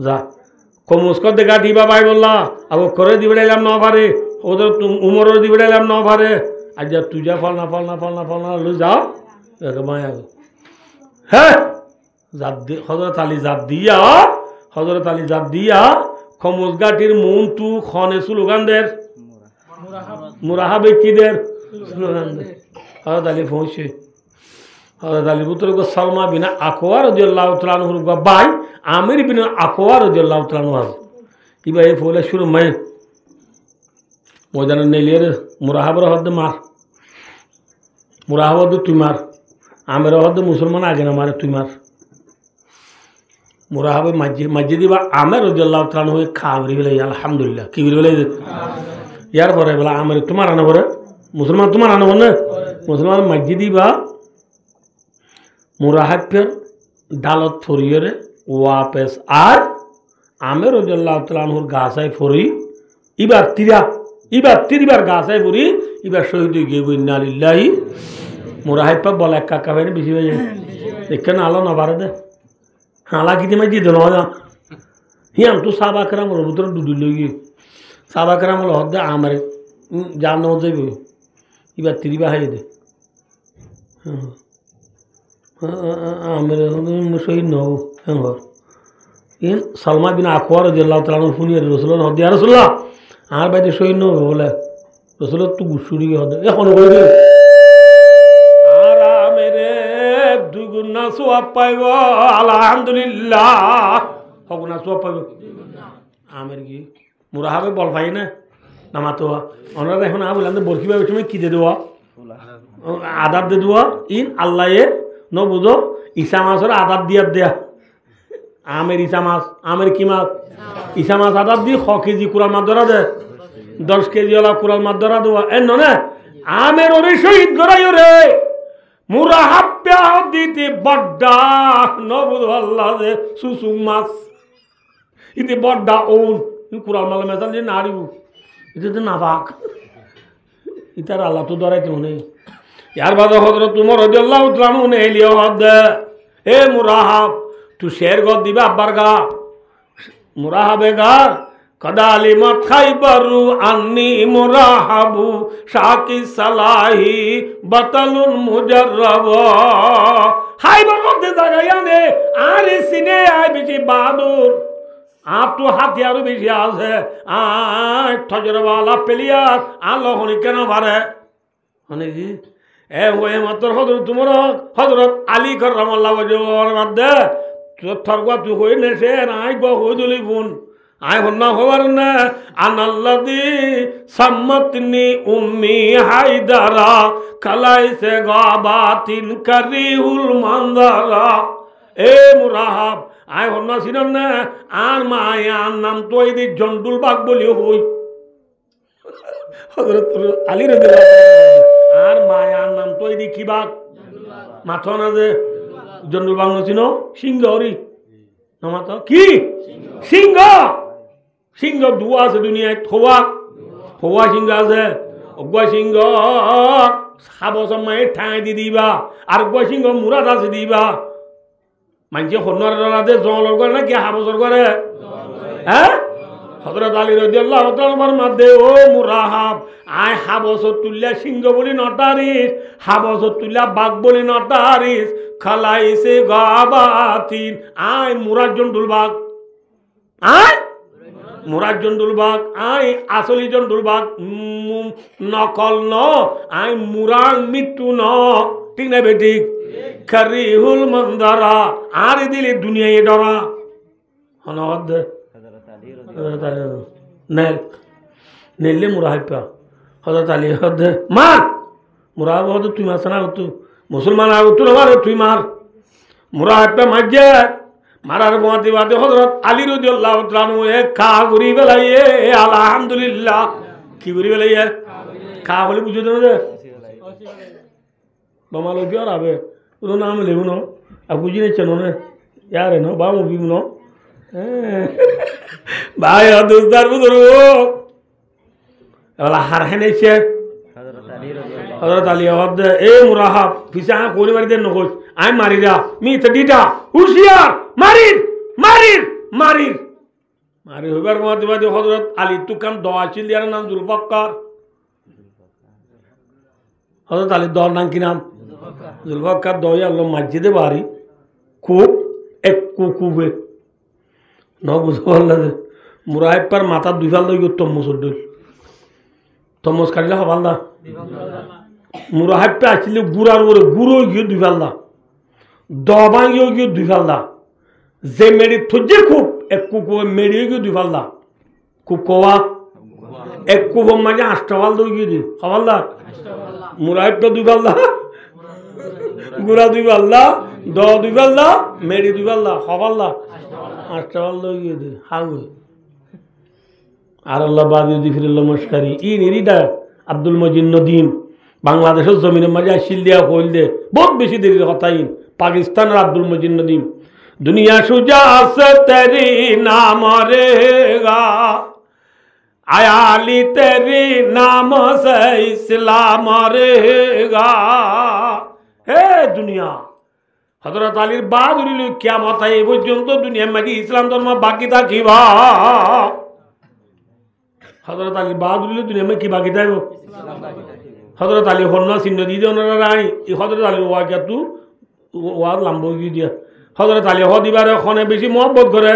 যা কমুস্কর দেখা দিবা ভাই বললা আবু করে দিবে এলাম ন পারে ওদের উমরও দিবে এলাম ন পারে আর যা তুই যা ফল না লো যাও মায়া হ্যাঁ হজরত আলী জাত দিয়া খমুজ গাঠির মন তু খনে স্লোগানদের মুরাহাবে কিদের স্লোগানদের হজরত আলী পৌঁছে হজরত আলী পুত্র সালমা বিনা আকোয়া রাদিয়াল্লাহু তাআলা আনহুর বাই আমির বিন আকোয়া রাদিয়াল্লাহু তাআলা আনহু ইবা এ ফলে শুরু মাই ময়দানে নেলিয়ে মুরাহাবের হদ্দে মার মুরাহাব তুই মার আমের হদ্দে মুসলমান আগে না মারে তুই মার মুরাহাবে মাঝে দিবা আমের রাদিয়াল্লাহু তাআলা আনহু খাবরি বলে আলহামদুলিল্লাহ কি বলে ইয়ার পরে বলে আমের তোমার আনা পরে মুসলমান তোমার আনা না মুসলমান মাঝে দিবা মুরাহাবের ডালত ফরিয়ে ওয়াপেস আর আমের রাদিয়াল্লাহু তাআলা আনহুর গাছায় ফরি এবার তিরিবার গাছায় ফরি এবার শহীদ হয়ে গিয়ে ইন্না লিল্লাহি মুরাহাব পাক বলে এক কাকা ভাই বেশি হয়ে যায় দেখে না আলো না বাড়ে দে হালা কি তুমি জিতে না হিয়াম তো সাবা করাম হলো ভিতরে ডুডু লইয়ে সাবা করাম হলো হদ্দে আমার যার নাম যাইব এবার তিরিবা হাই দে আমের শহীদ নহব হ্যাঁ ইন সালমা বিন আকওয়া রাদিয়াল্লাহু তাআলা আনহু শুনিয়ে রাসূলুল্লাহ হদিয়া রাসূলুল্লাহ আর বাইরে শহীদ নহব বলে রাসূলুল্লাহ তো গুসুরি হদে এখন কই দে আর আমের দুই গুণ না সওয়াব পাইব আলহামদুলিল্লাহ হগুনা সওয়াব পাইব আমের কি মুরাহাবে বল পাই না নামাতো ওনারা এখন আ বললাম বরকি ভাই তুমি কি দে দেওয়া আদাব দে দেওয়া ইন আল্লাহ ন বুঝো ইসা মাছের আদাব দিয়া দেয়া আমের ইসা মাছ আমের কি মাছ ইসা মাছ আদাব দি 100 কেজি কুরাল মাছ ধরা দে 10 কেজি ওলা কুরাল মাছ ধরা দেওয়া এ না আমের ওরে শহীদ গড়াই রে মুরাহাব্বা দিতে বড্ডা ন বুঝো আল্লাহ দে সুসুং মাছ ইতে বড্ডা ওন কুরাল মাল মেজাল যে নাড়িব এটা তো নাপাক ইতার আল্লাহ তো ধরাইতে মনে यार बाद हजरत उमर রাদিয়াল্লাহু তাআলা আনহু ने लियो हद ए मुराहाब तू शेर गो दिबा बरगा मुराहाबे गार कदाली मत खाइबरु अन्नी मुराहाबु शाकी सलाही बतलुन मुजर्रब खाइबर मध्य জায়গা ने आरे सिने आय बेची बहादुर आप तो हाथियार बेची আছে আয় তজরবালা প্লেয়ার আলো হনি কেন পারে মানে কি এ ওই মাত্র হযরত আলী কাররামাল্লাহু ওয়াজহুর মধ্যে থরগা তুই কই নেছে আই গো হইদলি গুণ আই হন্না হওয়ার না আনাল্লাযী সাম্মাতনি উম্মি হায়দারা কালাইসে গাবাতিন কারিহুল মানদারা এ মুরাহাব আই হন্না ছিলাম না আর মায়ার নাম তো এই জন্ডুল বাগ বলি হই হযরত আলী রাদিয়াল্লাহু আর মায়ার নাম তো এই কি বাঘ মাথা না যে জন্ডুল বাঘ নছিল সিংহ হরি নামাতো কি সিংহ সিংহ দুয়া আছে দুনিয়ায় খোয়া সিংহ আছে অগুয়া সিংহ সাবসম মায়ে ঠাঁই দি দিবা আর অগুয়া সিংহ মুরাদ আছে দিবা মানুষে হন্যর দে জঙ্গল করে না কি হাবসর করে হ্যাঁ হযরত আলী রাদিয়াল্লাহু তাআলার মধ্যে ও মুরাহাব আয় হাবসত তুল্লা সিংহ বলি নটারিস হাবসত তুল্লা বাঘ বলি নটারিস খালাইসে গাবাতিন আয় মুরাদ জন্ডুল বাঘ আয় মুরাদ জন্ডুল বাঘ আয় আসলি জন্ডুল বাঘ নকল ন আয় মুরাং মৃত্যু ন ঠিক না বেঠিক কারিহুল মানদারা আর দিলে দুনিয়ায় ডরা হনদ নেলে মুরাহাব্বা হযরত আলী হদ মার মুরাহাব হদ তুই মাছ না তু মুসলমান আর তুই মার তুই মার মুরাহাব্বা মাজ্জা মারার বাদে বাদে হযরত আলী রাদিয়াল্লাহু তাআলা আনহু এক খা গুরি বেলাইয়ে আলহামদুলিল্লাহ কি গুরি বেলাইয়ে খা বলে বুঝো না বাবা লোক আর আবে ওর নাম লেবু না আর বুঝি না চেনো না यार है ना बाबू भी नो भाई दोस्तार बुजुर्ग वाला हर है नहीं से हज़रत अली अब्द ए मुराहाब फिसा कोनी मारी दे नखोश आई मारी दा मी तडीटा होशियार मारिर मारिर मारिर আরে হইবার মহাদিবাদী হজরত আলী তুকান দ আছিল ইয়ার নাম জুলফাক্কার। হজরত আলীর দর নাম কি নাম? জুলফাক্কার দই আল্লাহ মসজিদে বাড়ি খুব এক কুকুবে ন বুঝতে পারলে যে মুরাহেব্বার মাথার দুই ফাল দই তম্মসর দই তম্মস কাটলে হবাল দা মুরাহেব্বা আসলে গুড়ার উপরে গুড়ো গিয়ে দুই ফাল দা দবা গিয়ে দুই ফাল দা যে মেরি থুজে খুব এক কুকু মেরিয়ে গিয়ে দুই ফাল দা খুব কোয়া এক কুব মাঝে 8টা ফাল দই গিয়ে দি হবাল দা মুরাহেব্বা দুই ফাল দা গুড়া দুই ফাল দা দ দুই ফাল দা মেরি দুই ফাল দা হবাল দা 8টা ফাল দই গিয়ে দি হাঙ্গ আর আল্লাহ বাদি ফিরুল্লাহ মস্কারি ই নিরিদা আব্দুল মজিদ নদীম বাংলাদেশের জমিনের মাঝে আসিল দিয়া হইল দে বহুত বেশি দেরির কথা ইন পাকিস্তানের আব্দুল মজিদ নদীম দুনিয়া সুজা সে তেরি নাম রেগা আয়ালি তেরি নাম সে ইসলাম রেগা হে দুনিয়া হযরত আলীর বাদ উড়িল কিয়ামত এই পর্যন্ত দুনিয়ার মাঝে ইসলাম ধর্ম বাকি থাকিবা। হযরত আলী বাদ উড়িল দুনিয়ার মাঝে কি বাকি থাকব? হযরত আলী হন্না চিহ্ন দিয়ে দিয়ে ওনারা রানি এই হযরত আলীর ওয়া কিন্তু ওয়া লাম্বগি দিয়া হযরত আলী হদিবারে খনে বেশি মহব্বত করে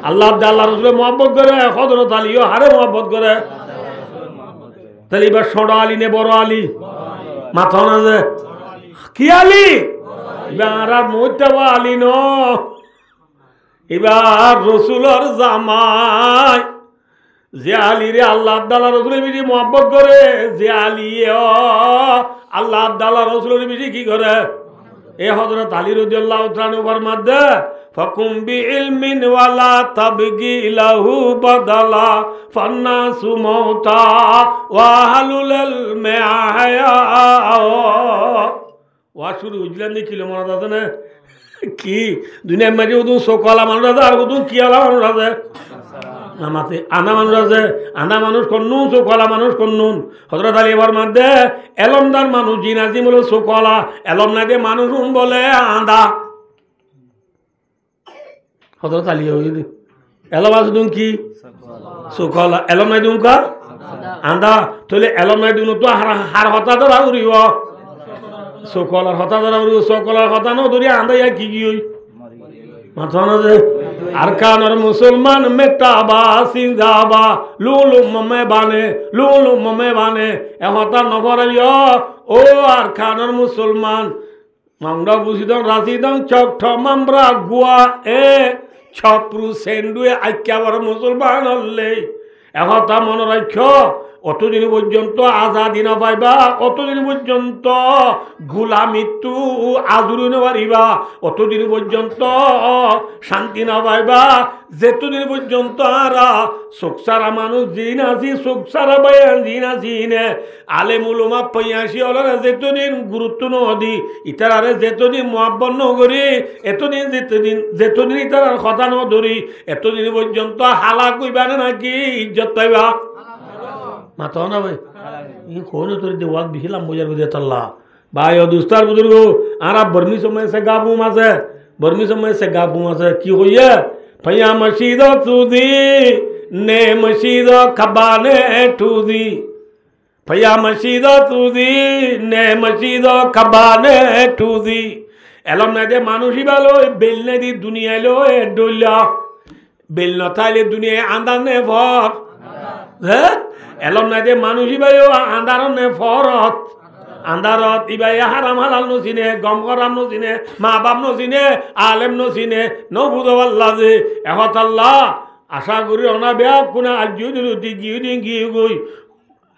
আল্লাহ আল্লাহ রসুলের মহব্বত করে হযরত আলীও হারে মহব্বত করে। তাহলে এবার ছোট আলী নে বড় আলী? মাথা না যে কি আলী এবার আর মোত্তাবা আলী ন এবার রসুলের জামাই যে আলী রে আল্লাহ আল্লাহ রসুলের বেশি মহব্বত করে যে আলী আল্লাহ আল্লাহ রসুলের বেশি কি করে এ হযরত আলী রাদিয়াল্লাহু তাআলা ফরমাদে ফাকুম বিইলমিন ওয়ালা তাবগি লাহু বাদালা ফান্নাসু মাউতা ওয়া হালুল মায়া ওয়া শুরু উজলান দি কিলো মনে আছে না কি দুনিয়ার মাঝে ওদু সকলা মানুষ আছে আর ওদু কি আলা মানুষ আছে আমাতে আনা মানুষ আছে আনা মানুষ কন্নু সকলা মানুষ কন্নুন হযরত আলী এবার মধ্যে এলমদার মানুষ জিনাজি বলে সকলা এলম না দিয়ে মানুষ বলে আন্দা হযরত আলী হই দি এলম আছে দুন কি সকলা এলম না দুন কা আন্দা তাহলে এলম না দুন তো হার হতা ধরা উড়িব সকলার হতা ধরা উড়িব সকলার হতা ন ধরি আন্দা ইয়া কি কি হই মাথা না যে আরকানের মুসলমান মেটাবা সিন্দাবা লুলু মমে বানে এহতা নভরালিও ও আরকানের মুসলমান মামরা বুঝিদং রাজিদং চকঠ মামরা গুয়া এ ছপ্রু সেন্ডুয়ে আইক্যাবার মুসলমান হলে এহতা মনে রাখ অতদিন পর্যন্ত আজাদি না পাইবা অতদিন পর্যন্ত গোলামিত্তু আদুরি না পারিবা অতদিন পর্যন্ত শান্তি না পাইবা যেতদিন পর্যন্ত আরা শোকসারা মানুষ জিন আছি শোকসারা বায়ান জিন আছি নে আলেমুলমা পয়াসি হলরে যেতদিন গুরুত্ব নদি ইতারে যেতদিন মহাব্বন নগরী এতদিন যেতদিন ইতার কথা ন ধরি এতদিন পর্যন্ত হালা কইবা নাকি ইজ্জত পাইবা মাথা না ভাই ये कौन তোর দেওয়াল বিহিলাম মজার বুঝে তাল্লা ভাই ও দুস্তার বুজুর্গ আর বর্মি সময় সে গাবুম আছে বর্মি সময় সে গাবুম আছে কি হইয়া ভैया मशीद तुदी ने मशीद खबाने ठूदी भैया मशीद तुदी ने मशीद खबाने ठूदी এলম না যে মানুষই ভালো বেল না দি দুনিয়া লো এ ডইলা বেল না তাইলে দুনিয়ায় আন্দানে ভর হ্যাঁ এলম না যে মানুষই ভালো আন্দারনে ফরত আন্দারত ইবাই হারাম হালাল নসিনে গম করাম নসিনে মা বাপ নসিনে আলেম নসিনে নবুদ আল্লাহ যে এখন আল্লাহ আশা করি অনা বেয়া কোনা আজিও দিল গিয়ে দিন গিয়ে গই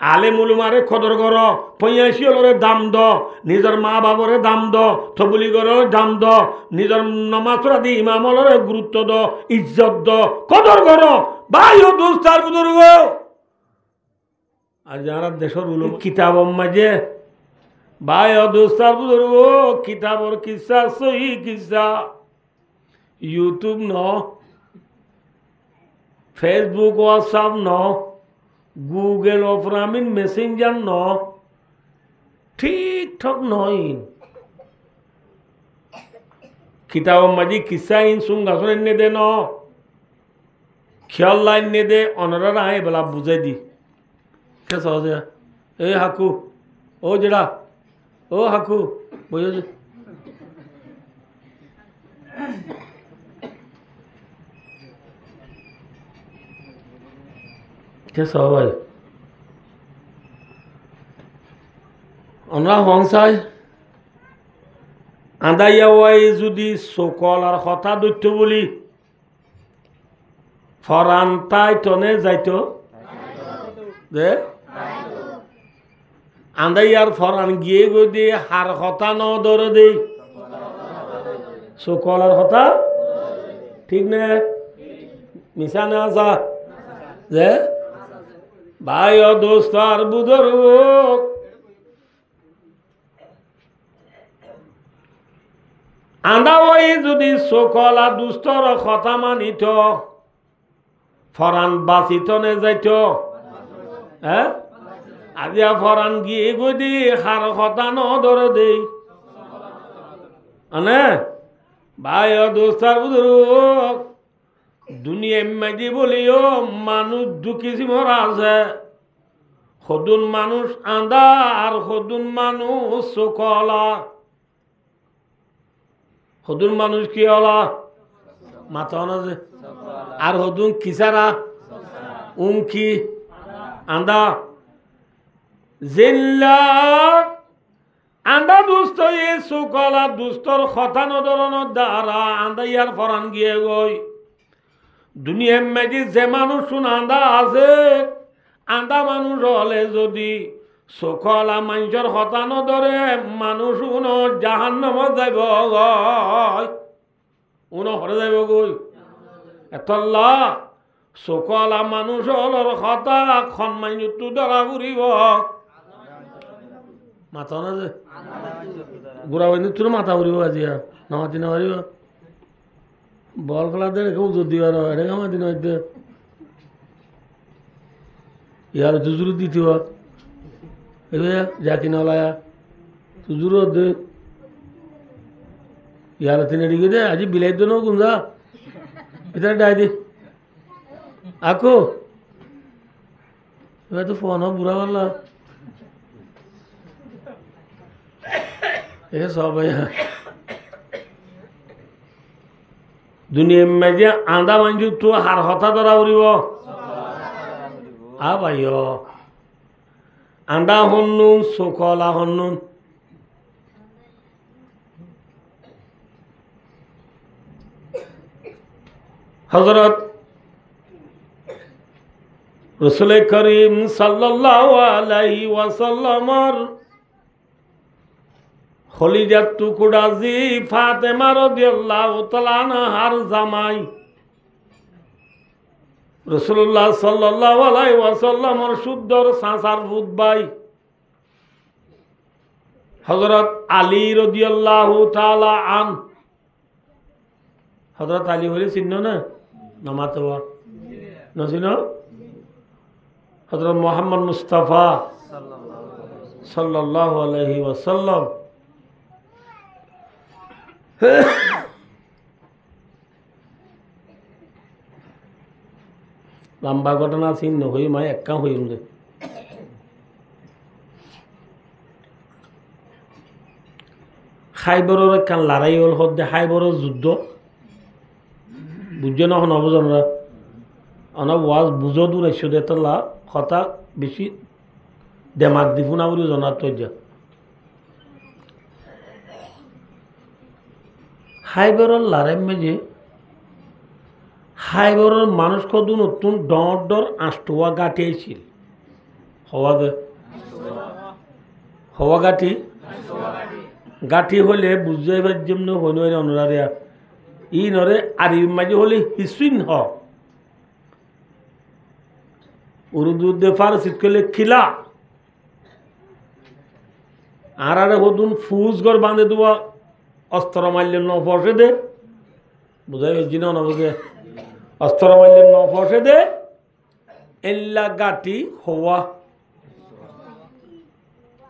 আলেম উলুমারে খদর কর পঁয়াশি হলরে দাম দ নিজের মা বাবরে দাম দ থবুলি করে দাম দ নিজের নমাজরা দি ইমাম হলরে গুরুত্ব দ ইজ্জত দ কদর কর ভাই ও দোস্তার বুজুর্গ আর যারা দেশের উলুম কিতাব মাঝে ভাই ও দোস্তার বুজুর্গ কিতাবর কিসা সহি কিসা ইউটিউব ন ফেসবুক হোয়াটসঅ্যাপ ন গুগল অফরামিন মেসেঞ্জার ন ঠিক ঠাক নয় কিতাব মাঝে কিসা ইন সুঙ্গাসন এনে দে ন খেয়াল লাইন নিয়ে দে অনরা আয় বেলা বুঝাই দি কে সহজে এই হাকু ও যেটা ও হাকু বুঝে কে সবাই আমরা হংসায় আদাইয়াওয়াই যদি সকল আর কথা দৈত্য বলি ফরান তাই টনে যাইত যে আন্দাইয়ার ফরান গিয়ে গই দিয়ে হার কথা ন ধরে দেই সকল আর কথা ঠিক নে মিশা না আসা যে ভাই ও দোস্ত আর বুধর আন্দাওয়াই যদি সকলা দুস্তর কথা মানিত ফরান বাঁচিত নে যাইত হ্যাঁ আজিয়া ফরান গিয়ে গই দি হার কথা ন ধরে দেই আনে ভাই ও দোস্তার বুধর দুনিয়া মাঝে বলিও মানুষ দুকিসি মরা আছে সদুন মানুষ আন্দা আর সদুন মানুষ সকলা সদুন মানুষ কি হলা মাথা না যে আর সদুন কিসারা উমকি আন্দা জিল্লা আন্দা দুস্থ এ সকলা দুস্তর কথা নদরণর দ্বারা আন্দা ইয়ার ফরান গিয়ে গই দুনিয়ার মেজি যে মানুষ শুন আন্দা আছে আন্দা মানুষ হলে যদি সকলা মানুষের হতানো ধরে মানুষ উন জাহান্নামত যাইব উন হরে যাইব গই এতল্লা সকলা মানুষ হলর হতা খন মানুষটো ধরা ঘুরিব মাথা না যে ঘুরা বান্ধি তোর মাথা ঘুরিব আজি নামাতি না পারিব বল খেলাতে কেউ যদি আর এটা কামাতি না ইয়ার জুজুর দিতে যা কিনা লায়া জুজুর দে ইয়ার তিনে দিকে দে আজি বিলাই তো গুঞ্জা ভিতরে ডাই দি আকো এবার তো ফোন বুড়া পারলা এ সব দুনিয়ার মাঝে আন্দা মানুষ তো হার হতা ধরা উড়িব আ ভাই আন্দা হন্নুন সকলা হন্নুন হযরত রাসূল করিম সাল্লাল্লাহু আলাইহি ওয়াসাল্লামর খলিজাত টুকুরা জি ফাতেমা রাদিয়াল্লাহু তাআলা আনহার জামাই রাসূলুল্লাহ সাল্লাল্লাহু আলাইহি ওয়াসাল্লামর শুদ্ধর সাসার ভূত ভাই হযরত আলী রাদিয়াল্লাহু তাআলা আন হযরত আলী হলে চিহ্ন না নামাতবা না চিহ্ন হযরত মুহাম্মদ মুস্তাফা সাল্লাল্লাহু আলাইহি ওয়াসাল্লাম লম্বা ঘটনা চিহ্ন হই মাই একা হইম যে খাইবরের কান লড়াই হল হদ্দে খাইবরের যুদ্ধ বুঝছে না নবজনরা অনা ওয়াজ বুঝো দূর আইসো দে তোলা কথা বেশি দেমাগ দিবু না বলে জনার তো যা খাইবরের লড়াই মেজে খাইবরের মানুষ কত নতুন ডর ডর আষ্টুয়া গাঁটি আইছিল হওয়া গাঁটি গাঁটি হলে বুঝাই যেমন হইন অনুরারিয়া ই নরে আর মাঝে হলে হিসুইন হ উর্দুতে ফারসিত করলে খিলা আর আরে হদুন ফুজ ঘর বাঁধে দেওয়া অস্ত্র মারলে ন ফসে দে বুঝাই পেয়েছি না বুঝে অস্ত্র মারলে ন ফসে দে এল্লা গাটি হওয়া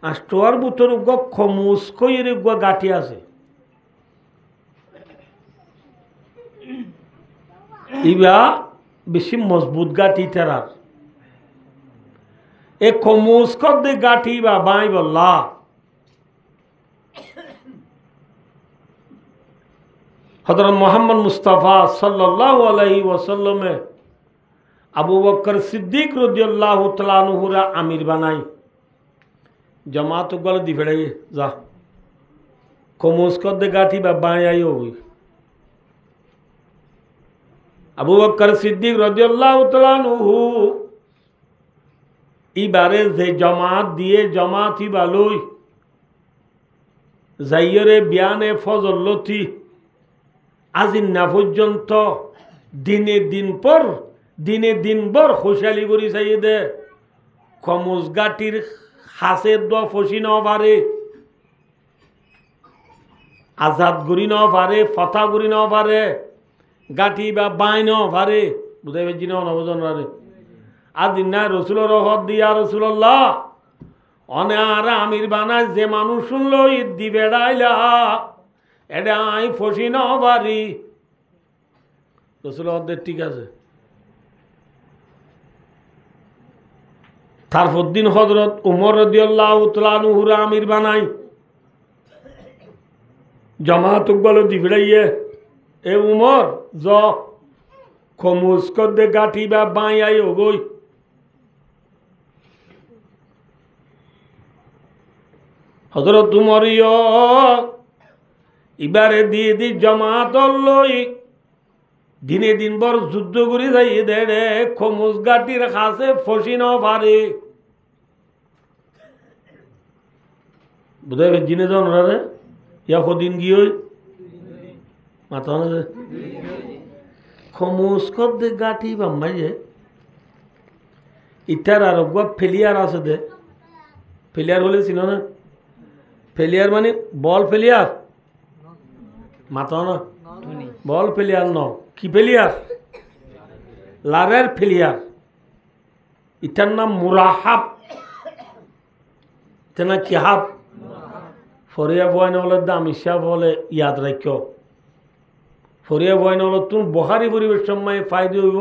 আষ্টর বুতর খমুস কইয়ের গাটি আছে ইবা বেশি মজবুত গাঠি তেরার এ কমুজ কদ্দে গাঠি বা বাই বল্লা হযরত মুহাম্মদ মুস্তাফা সাল্লাল্লাহু আলাইহি ওয়াসাল্লামে আবু বকর সিদ্দিক রাদিয়াল্লাহু তাআলা আনহুরা আমির বানাই জামাত গল দি ফেড়াই যা কমুজ কদ্দে গাঠি বা বাই আই হই আবু বকর সিদ্দিক রাদিয়াল্লাহু তাআলা আনহু ইবারে যে জামাত দিয়ে জামাতি বালুই যাইরে বিয়ানে ফজলতি আজিন না পর্যন্ত দিনে দিন ভর খুশালি করি চাইদে কমজ গাটির হাসের দোয়া ফসি ন পারে আজাদ গুড়ি ন পারে ফতা গুড়ি ন পারে গাঠি বা বাই ন পারে বুঝাই পারছি না নবজন পারে আদিন না রসুলের হদ দিয়া রসুল্লাহ অনে আর আমির বানায় যে মানুষ শুনলো ঈদ দি বেড়াইলা এটা আই ফসি ন পারি রসুল হদের ঠিক আছে তারপর দিন হযরত উমর রাদিয়াল্লাহু তাআলা আনহুরা আমির বানাই জামাত গল দি বেড়াইয়ে এ উমর জ খমুজ কদ্দে গাঠি বা বাই আই ওগই হযরত উমর ইবারে দিয়ে দি জামাত লই দিনে দিন ভর যুদ্ধ করি যাই দেড়ে খমুজ গাটির কাছে ফসি ন পারে বুঝাই জিনে যান রে ইয়া কদিন গিয়ে মাথা খমুজ কদ্দে গাঠি বাম্মাই যে ইটার আর ফেলিয়ার আছে দে ফেলিয়ার হলে ছিল না ফেলিয়ার মানে বল ফেলিয়ার মাথা না বল ফেলিয়ার ন কি ফেলিয়ার লারের ফেলিয়ার ইটার নাম মুরাহাব তেনা কি হাব ফরিয়া বয়ন হলে দাম ইসা বলে ইয়াদ রাখ ফরিয়া বয়ন হল তুন বহারি পরিবেশ সময় ফায়দা হইব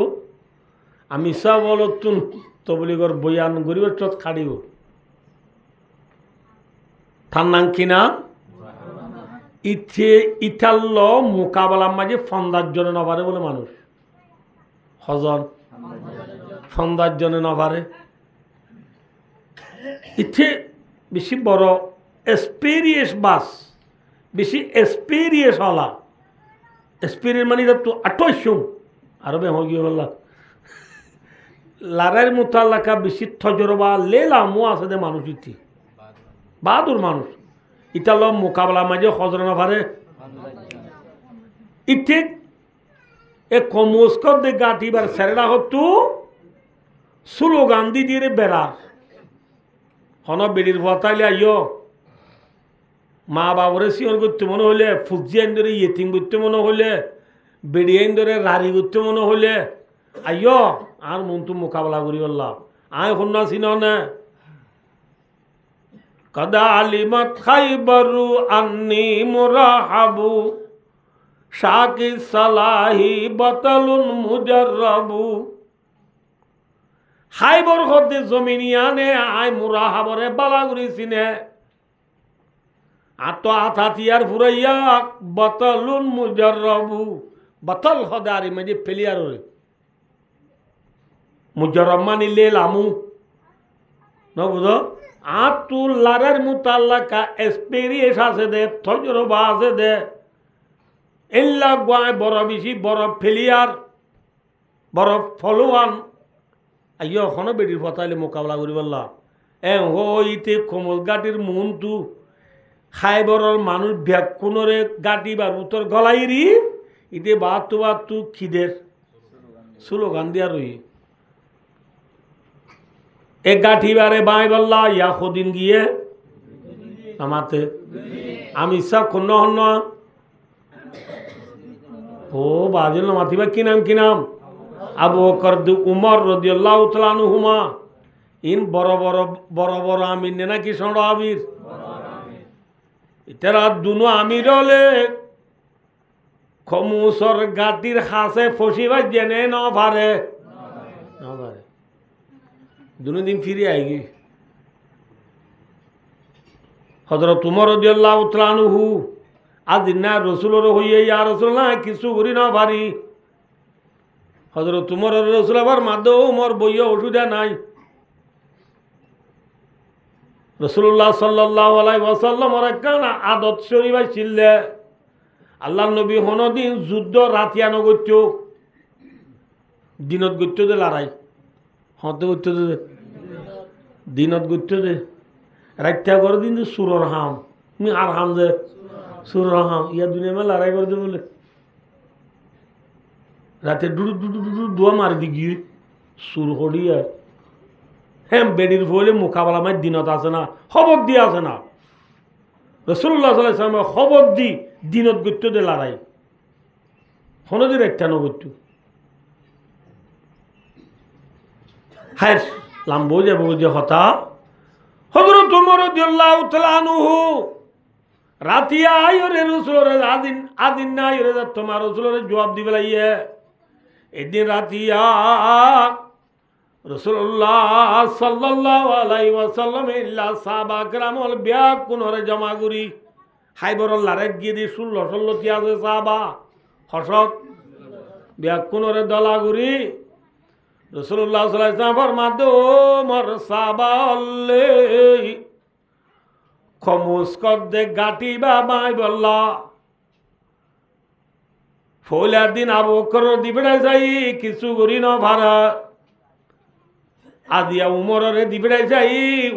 আমি ইসা বল তুন তবলিগর বয়ান গরিবের চত খাড়িব তার নাম কিনা ইথে ইটাল্ল মোকাবেলার মাঝে ফন্দার জন্য নবারে বলে মানুষ হজন ফন্দার জন্য নবারে ইথে বেশি বড় এক্সপেরিয়েন্স বাস বেশি এক্সপেরিয়েন্স হলা এক্সপেরিয়েন্স মানে তো আটশো আরো বে গিয়ে বললা লারের মোতালাকা বেশি থজরবা লেলামো আছে দে মানুষ ইতি বাহাদুর মানুষ ইটাল মোকাবেলা মাঝে হজর না পারে ইঠে এ কমস্কর দে গাঁটিবার সেরেরা হতো স্লোগান দি দিয়ে বেড়ার হন বেড়ির ভতাইলে আইয় মা বাবরে সিয়ন করতে মনে হলে ফুজি আইন ধরে ইয়েতিম করতে মনে হলে বেড়ি আইন ধরে রাড়ি করতে মনে হলে আইয় আর মন তো মোকাবেলা করি বললাম আয় হন্না চিন না কদা আলিমত খাইবরু আন্নি মুরাহাবু শাকি সালাহি বাতালুন মুজাররাবু খাইবর হতে জমিনিয়ানে আয় মুরাহাবরে বালাগুড়ি চিনে আত আথাতিয়ার ফুরাইয়া বাতালুন মুজাররাবু বাতাল হদে আর মেজে ফেলিয়ার মুজাররব মানে লেলামু ন বুঝো আতুল লারের মুতাল্লাকা এক্সপেরিয়েন্স আছে দে তজরবা আছে দে এল্লা গায় বড় বেশি বড় ফেলিয়ার বড় ফলোয়ান আইয় এখন বেডির ফতাইলে মোকাবেলা করি বললা এ হইতে কমল গাটির মনটু খাইবরর মানুষ ব্যাকুণরে গাটি বা উত্তর গলাইরি ইতে বাতু খিদের স্লোগান দিয়া রই এক গাঠি বারে বাই বললা ইয়া কদিন গিয়ে আমাতে আমি সব খন্ন হন্ন ও বাজল মাতিবা কি নাম আবু বকর উমর রাদিয়াল্লাহু তাআলা আনহুমা ইন বড় বড় আমির নে নাকি সড় আমির এটারা দুনো আমির হলে খমুসর গাটির হাসে ফসিবার জেনে ন পারে দুদিন ফিরে আইগি হযরত উমর রাদিয়াল্লাহু তাআলা আনহু আদিনা রাসূলের হইয়ে ইয়া রাসূলুল্লাহ কিছু করি না পারি হযরত উমর রাসূল আবার মাদো উমর বইয়া ওষুধা নাই রাসূলুল্লাহ সাল্লাল্লাহু আলাইহি ওয়াসাল্লামের একখানা আদত শরীফ ছিল আল্লাহর নবী হনদিন যুদ্ধ রাতিয়া নগত্য দিনত গত্য দে লড়াই হতে গত্য দে দিনত গত্য দে রাত্যা করে দিন যে সুরর হাম মি আর হাম যে সুরর হাম ইয়া দুনিয়া মে লড়াই করে দে বলে রাতে ডুডু ডুডু ডুডু দোয়া মারি দি গিয়ে সুর হড়ি আর হ্যাঁ বেডির ফলে মোকাবেলা মাই দিনত আছে না খবর দিয়ে আছে না রাসূলুল্লাহ সাল্লাল্লাহু আলাইহি ওয়াসাল্লাম খবর দি দিনত গত্য দে লড়াই হনদি রাত্যা নগত্য হায় লাম্বো যাবো যে হতা হযরত উমর রাদিয়াল্লাহু তাআলা আনহু রাতিয়া আইরে রাসূলের আদিন না আইরে তোমার রাসূলের জবাব দিবে লাইয়ে এদিন রাতিয়া রাসূলুল্লাহ সাল্লাল্লাহু আলাইহি ওয়াসাল্লাম ইল্লা সাহাবা کرامল বিয়া কোনরে জমা করি হাইবরল লারে গিয়ে দি 16 টি আছে সাহাবা হসত বিয়া কোনরে দলা করি রাসূলুল্লাহ সাল্লাল্লাহু আলাইহি ওয়াসাল্লাম ফরমাদো মর সাহাবালে খমুস কদে গাটি বাবাই বল্লা ফৌলা দিন আবু বকর দিবড়া যাই কিছু করি না ভাড়া আদিয়া উমরের দিবড়া যাই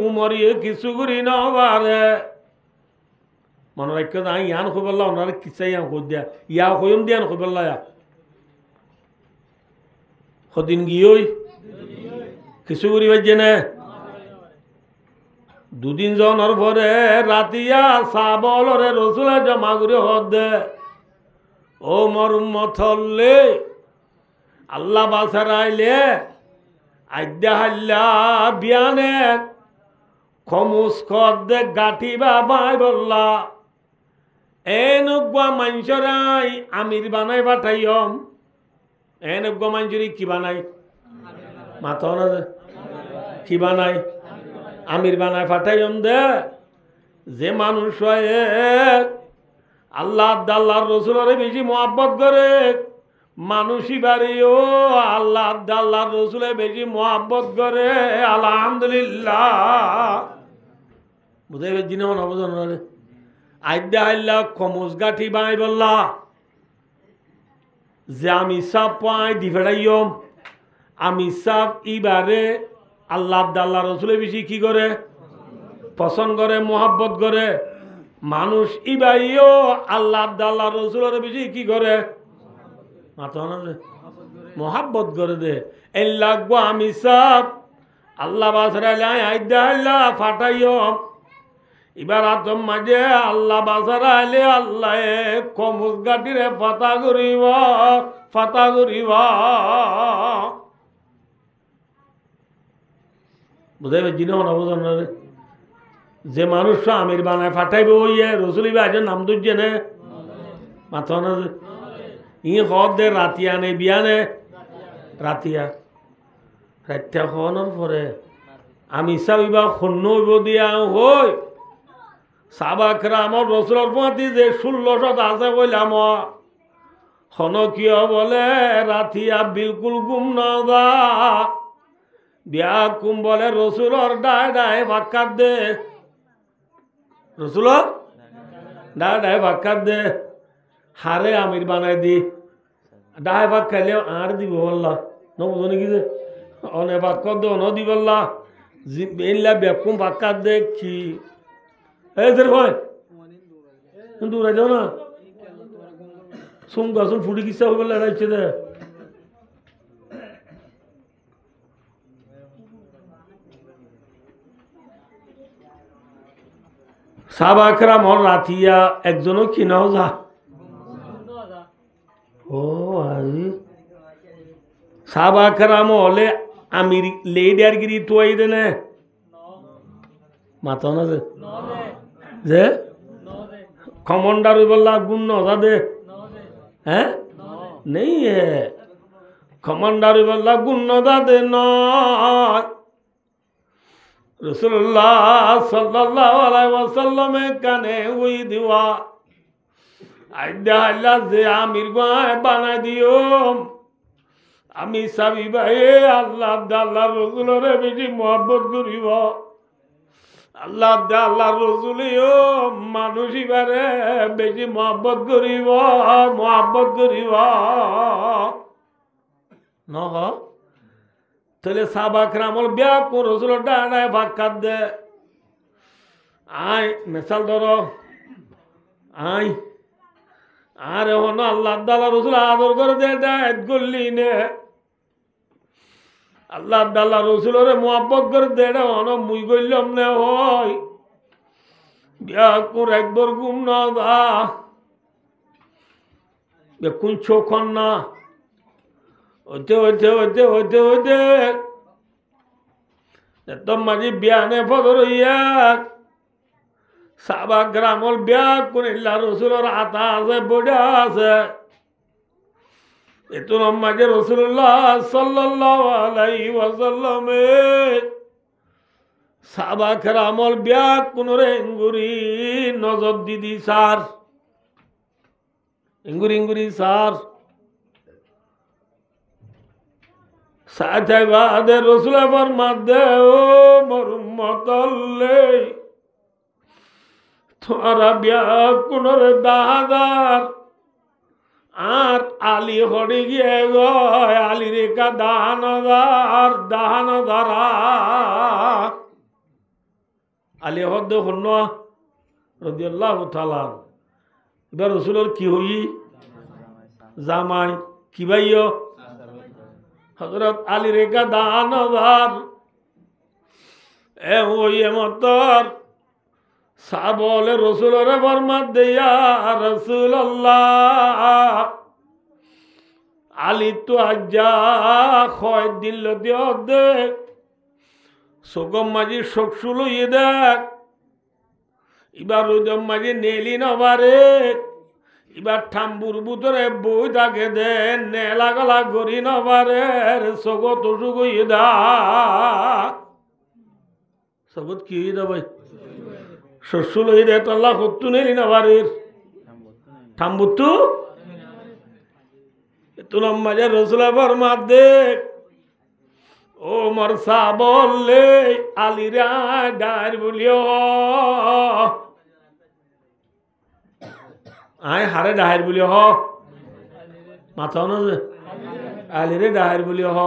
উমরিয়ে কিছু করি না ভাড়া মনে রাখো না ইয়ান কইবল্লা ওনার কিসাই ইয়ান কই দিয়া ইয়া কইম দিয়ান কইবল্লা কদিন গিয়েই কিছু করিবার জেনে দুদিন জনের পরে রাতিয়া সাবলরে রসুলের জমা করে হদে ও মর মথলে আল্লাহ বাসার আইলে আদ্যা হাল্লা বিয়ানে খমুস খদে গাঠি বাবাই বললা এনুগুয়া মানুষরাই আমির বানাই পাঠাইম এনুগুয়া মানুষরি কি বানাই মাথা না কি বানাই আমির বানায় ফাটাইম দে যে মানুষ আল্লাহ আল্লাহর রসুলের বেশি মহাব্বত করে মানুষই বাড়িও আল্লাহ আল্লাহর রসুলের বেশি মহাব্বত করে আলহামদুলিল্লাহ বুঝাই বেশি না নবজন আইডা আল্লাহ খমুস গাঠি বাই বললা যে আমি সাপ পাই দি ফেরাইম আমি সাপ ইবারে আল্লাহ আল্লাহ রসুলের বেশি কি করে পছন্দ করে মোহাব্বত করে মানুষ ইবাইও আল্লাহ আল্লাহ রসুলের বেশি কি করে মোহাব্বত করে দে এই লাগবো আমি সব আল্লাহ বাসারাইল্লাহ ফাটাইও এবার আতম মাঝে আল্লাহ বাসারাইলে আল্লাহ কমুস গাটিরে ফাতা করিব বুঝাইবে জিনিস না বোঝান রে যে মানুষ আমির বানায় ফাটাইবে ওইয়ে রসুল আজ নাম দুর্যে নে মাথা না ই হব দে রাতিয়া নে বিয়ানে রাতিয়া রাত্যা খাওয়ানোর পরে আমি চাইবা শূন্য হইব দিয়া হই চাবাকরা আমার রসুলের পাতি যে 1600 আছে বললাম হনকিয় বলে রাতিয়া বিলকুল গুম না যা বিয়া কুম বলে রসুলর ডায় ডায় ভাক্কাত দে রসুলর ডায় ডায় ভাক্কাত দে হারে আমির বানাই দি ডায় ভাগ খাইলে আর দিব বললা নবুঝনি কি যে অনে ভাক্ক দে অন দি বললা এনলা বেকুম ভাক্কাত দে কি এই দের ভাই দূরে যাও না সুম গাছুন ফুটি কিসা হয়ে গেলে রাইছে দে সাবাকরা মর রাতিয়া একজনও কিনাও যা ও আজি সাবাকরা মলে আমির লেডার গিরি তোয়াই দেনে মাথা না যে কমান্ডার বললা গুণ নজা দে हैं नहीं है कमांडारी वाला गुन्नदा दे नय रसूलुल्लाह सल्लल्लाहु अलैहि वसल्लम काने हुई दिवा आइदा अल्लाह से आमिर गाय बना दियो আমি সাবি ভাই আল্লাহ আল্লাহ রসুলের বেশি মহব্বত করিব আল্লাহ আল্লাহ রসুলিও মানুষই বারে বেশি মহব্বত করিব নহ তাহলে সাবাক রামল বিয়া কোন রসুলের ডানায় ভাক্কাত দে আয় মেসাল ধরো আয় আর এখন আল্লাহ আল্লাহ রসুল আদর করে দে ডায়েত করলি নে আল্লাহ আল্লাহ রসুলের মোহাব্বত করে দেড় হন মুই করলাম না হয় বিয়া কোন একবার ঘুম না দা কোন চোখন না হতে হতে হতে হতে হতে তোর মাঝে বিয়ানে ফদর হইয়া সাবা গ্রামল বিয়া কোন রসুলের আতা আছে বড়া আছে এতো মাঝে রসুল্লাহ সাল্লাল্লাহু আলাইহি ওয়াসাল্লাম সাবা গ্রামল বিয়া কোন রে ইঙ্গুরি নজর দিদি সার ইঙ্গুরি সার সাথে বাদে রসুল ফরমাতে ও মোর উম্মতল্লে তোরা বিয়া কোন রে দাহাদার আর আলী হড়ে গিয়ে গয় আলী রেখা দাহানদার আলী হদ হন্য রাদিয়াল্লাহু তাআলা এবার রসুলের কি হই জামাই কি ভাইও হযরত আলী রেখা দাহানদার এ ওই মতর সাবলে রসুলের ফরমাত দিয়া রাসূলুল্লাহ আলী তো আজ্জা খয় দিল দিও দে সোগম মাঝি শোকশুল ইয়ে দেখ এবার রোদম মাঝি নেলি নবারে এবার ঠাম্বুর ভিতরে বই থাকে দে নেলা গলা গড়ি নবারে সগত সুগ ইয়ে দা সগত কি দা ভাই শস্যুল হয়ে দেয় আল্লাহ হত্যু নেই না বাড়ির ঠাম্বুত্তু তুলাম মাঝে রসুলা ফরমাত দেখ ও মরসা বললে আলিরা ডার বলিও আয় হারে ডাহের বলিও হ মাথা না যে আলিরে ডাহের বলিও হ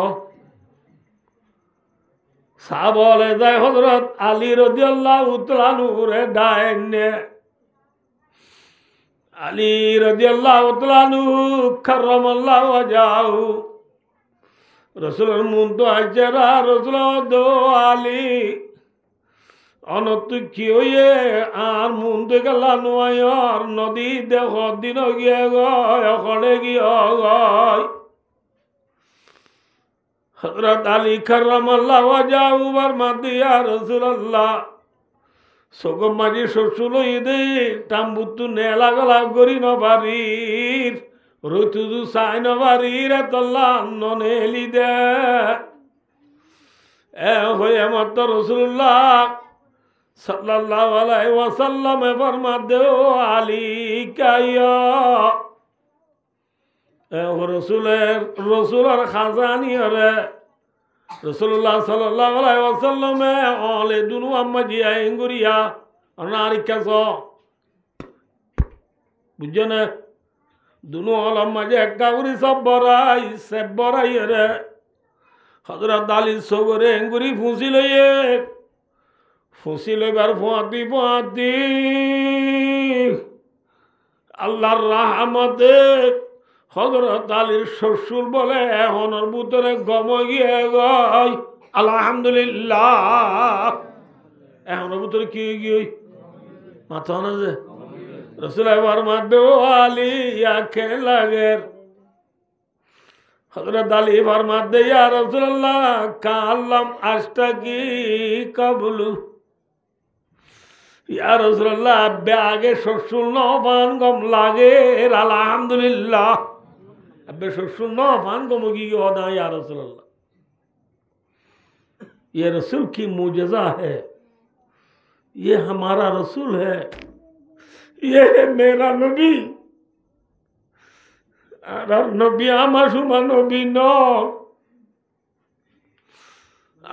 সাবলে যায় হযরত আলী রাদিয়াল্লাহু তাআলা নুরে ডায়নে আলী রাদিয়াল্লাহু তাআলা নু কাররামাল্লাহু ওয়াজহু রাসূলের মুন তো আজরা রাসূল দো আলী অনত কি হইয়ে আর মুন তো গেলানু আয়র নদী দেখ দিন গিয়ে গয় খড়ে গিয়ে গয় হযরত আলী কাররামাল্লাহু ওয়াজহু ফরমাতে ইয়া রাসূলুল্লাহ সগম মাঝি শস্যুল ইদে টাম্বুতু নেলা গলা গরি নবারির রতুজু সাই নবারির তল্লা ননেলি দে এ হয়ে মত রাসূলুল্লাহ সাল্লাল্লাহু আলাইহি ওয়াসাল্লাম ফরমাতে ও আলী কাইয়া রসুলের খাজানি হরে রসুল্লাহ সাল্লাল্লাহু আলাইহি ওয়াসাল্লাম অলে দুনু আম্মা জিয়া ইঙ্গুরিয়া অনারিকাস বুঝছো না দুনু অল আম্মা যে একটা উরি সব বড়াই হরে হযরত আলী সগরে ইঙ্গুরি ফুসি লইবার ফুয়াতি আল্লাহর রহমতে হযরত আলীর শ্বশুর বলে এখনের ভিতরে গম গিয়ে গই আলহামদুলিল্লাহ এখনের ভিতরে কি গিয়ে মাথা না যে রসুল ফরমাতে ও আলী ইয়াকে লাগে হযরত আলী ফরমাতে ইয়া রাসূলুল্লাহ কাল্লাম আস্তাকি কাবলু ইয়া রাসূলুল্লাহ আব্বে আগে শ্বশুর নবান গম লাগে আলহামদুলিল্লাহ अबे শ্বশুর न फान को मुगी होदा या रसूल अल्लाह ये रसूल की मुजज़ा है ये हमारा रसूल है ये है मेरा नबी আর নবী আমার সুমা নবী ন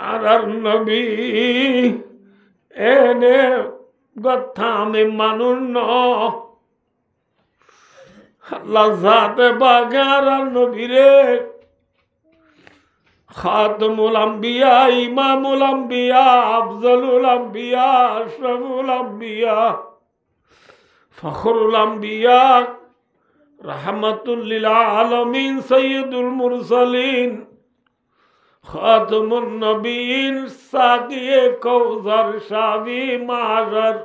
আর নবী এনে কথা আমি মানুষ ন আল্লাহ জাতে বাগার নবীরে খাতমুল আম্বিয়া ইমামুল আম্বিয়া আফজলুল আম্বিয়া আশরাফুল আম্বিয়া ফখরুল আম্বিয়া রাহমাতুল লিল আলামিন সাইয়্যিদুল মুরসালিন খাতমুন নবীন সাকিয়ে কৌসার শাবি মাহাশর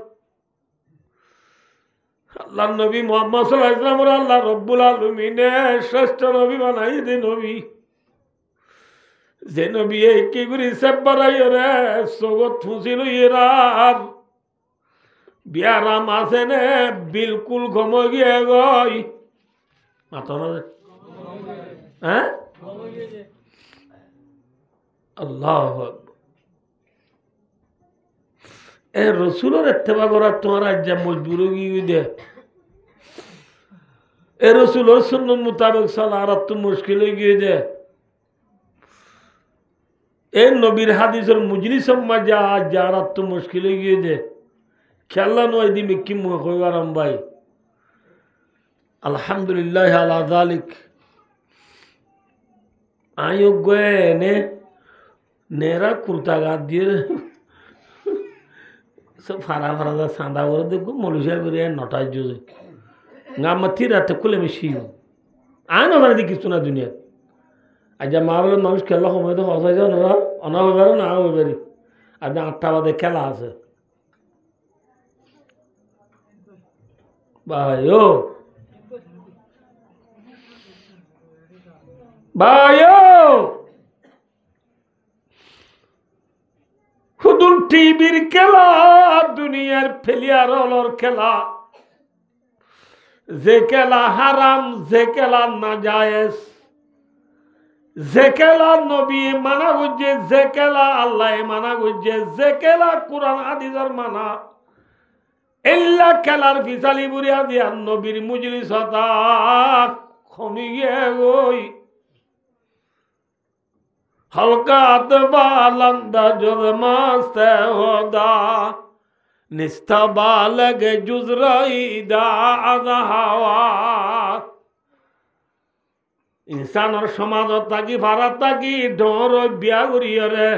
আল্লাহ নবী মুহাম্মদ সাল্লাল্লাহু আলাইহি ওয়াসাল্লাম আল্লাহ রব্বুল আলামিনে শ্রেষ্ঠ নবী বানাই দে নবী যে নবী কি গুরি সেবারাই রে সগত ফুসিল ইরার বিয়ারাম আছে নে বিলকুল ঘম গিয়ে গই মাথা না হ্যাঁ আল্লাহু আকবার এ রসুলের ইত্তেবা করা তোমার আজ মজবুর হয়ে দে এ রসুলের সুন্নত মোতাবেক চলা আর তো মুশকিল হয়ে গিয়ে দে এ নবীর হাদিসের মুজলিস মাঝে আজ যার তো মুশকিল হয়ে গিয়ে দে খেলা নয় দিবে কি মুখ হইবারাম ভাই আলহামদুলিল্লাহ আলা যালিক আয়ো গনে নেরা কুর্তা গাদ দিয়ে सब फारा फारा सांदा করে দেখো মলুষা করে নটায় জোজে গামাতি রাতে খুলে মিশি আনো মানে দি কিছু না দুনিয়া আজ মা বলে মানুষ খেলা সময় তো হসাই যাও না অনা হইবারও না হইবারি আজ 8টা বাজে খেলা আছে ভাইও ভাইও হুদুল টিভির খেলা দুনিয়ার ফেলিয়ার অলর খেলা যে খেলা হারাম যে খেলা নাজায়েজ যে খেলা নবী মানা গুজে যে খেলা আল্লাহ মানা গুজে যে খেলা কোরআন হাদিসের মানা এল্লা খেলার ফিসালি বুড়িয়া দিয়া নবীর মুজলিস হতা খমিয়ে গই हल्का बालंदा जुज मस्त होदा निस्ता बालग जुजराईदा आदहावा इंसान और समाज ताकि भारत ताकि डोर बिया करियरे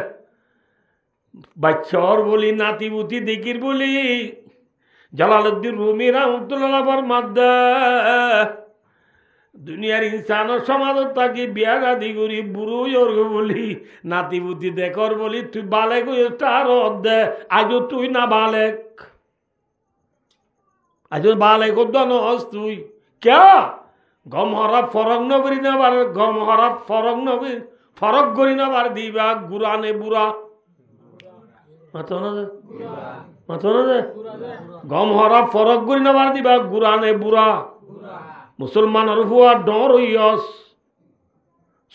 बच्चोर बोली नाती बुती दिकिर बोली जलालुद्दीन रूमी रहमतुल्लाह फरमाते দুনিয়ার ইনসান সমাজ তাকে বিয়া গাদি করি বুড়ো বলি নাতিপুতি দেখর বলি তুই বালেক তার দে আজও তুই না বালেক আজও বালেক নস তুই কে গম হরাপ ফরক নগরী নেবার গম হরাপ ফরক নগরী ফরক করি নেবার দিবা গুরানে বুড়া মাথো না দে মাথো না দে গম হরাপ ফরক করি নেবার দিবা গুরানে বুড়া মুসলমানের হুয়া ডর হইয়স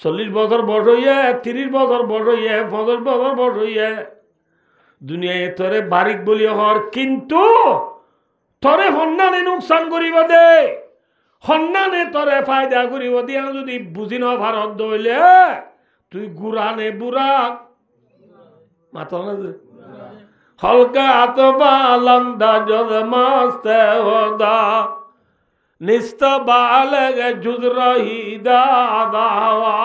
40 বছর বয়স হইয়ে 30 বছর বয়স হইয়ে 50 বছর বয়স হইয়ে দুনিয়ায় তোরে বারিক বলি হর কিন্তু তোরে হন্নানে নুকসান করিব দে হন্নানে তোরে ফায়দা করিব দিয়া যদি বুঝি না ভারত দইলে তুই গুরানে বুড়া মাথা না হলকা আতবা লন্দা জদ মাস্তে হদা নিস্তা বালগ জুজরাহি দাদাওয়া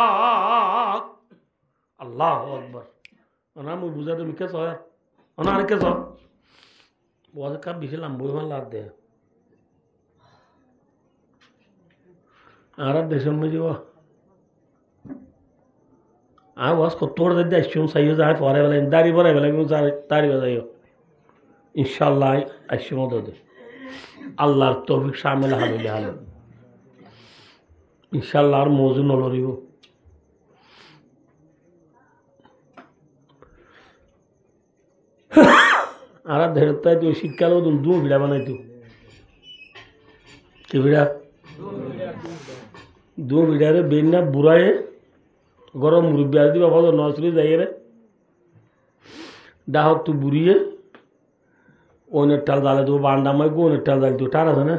আল্লাহু আকবার ওনা মু বুঝা তুমি কে সয় ওনা আর কে সয় বহুত কা বিশলাম বইমান লাগ দে আর দেশম মে জিও আ ওয়াস কো তোড় দে দেশম সাইয়ো যায় পরে বলে দাড়ি পরে বলে আমি দাড়ি বাজাইও ইনশাআল্লাহ আইসো দে আল্লাহর তৌফিক শামিল হাবিলে হাল ইনশাআল্লাহ আর মওজু নলরিব আর ধেরতায় তো শীতকালেও দু ভিড়া বানাইতো কি ভিড়া দু ভিড়ারে বেন্না বুড়ায়ে গরম মুরব্বী আর দিবা ভালো নসরি যাই রে ডাহত তু বুড়িয়ে ওনের টাল জালে দেবো বান্ডামাই গো ওনের টাল জালি তো টার আছে না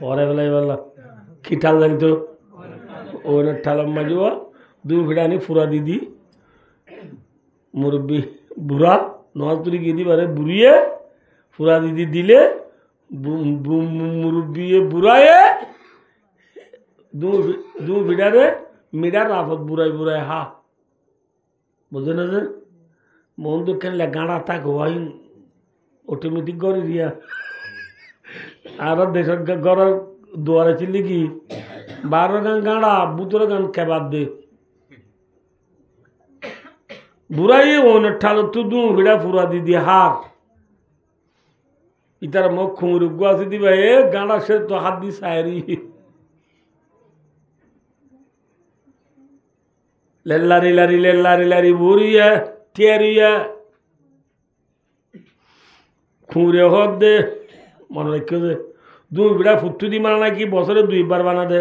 পরে বেলায় বললাম কি টাল জালি তো ওনের ঠালাম মাঝিবা দু ভিড়ানি ফুরা দিদি মুরব্বী বুড়া নজপুরি গিয়ে দিবারে বুড়িয়ে ফুরা দিদি দিলে মুরব্বী বুড়ায়ে দু ভিড়ারে মিডার রাফত বুড়াই বুড়াই হা বুঝে না যে মন তো কেন গাঁড়া থাক হওয়াই অটোমেটিক গড়ে দিয়া আর দেশের গড়ের দুয়ারে ছিল কি 12 গান গাঁড়া 12 গান কেবাদ দে বুড়াই ওনের ঠালো তু দু ভিড়া ফুরা দিদি হার ইতার মুখ খুঁড় গুয়াছি দিবা এ গাঁড়া সে তো হাত দি সায়রি লেল্লারি লারি লেল্লারি লারি বুড়িয়া টিয়ারিয়া খুঁড়ে হদ দে মনে রাখো যে দু বিড়া ফুটু দি মানা নাকি বছরে 2 বার বানা দে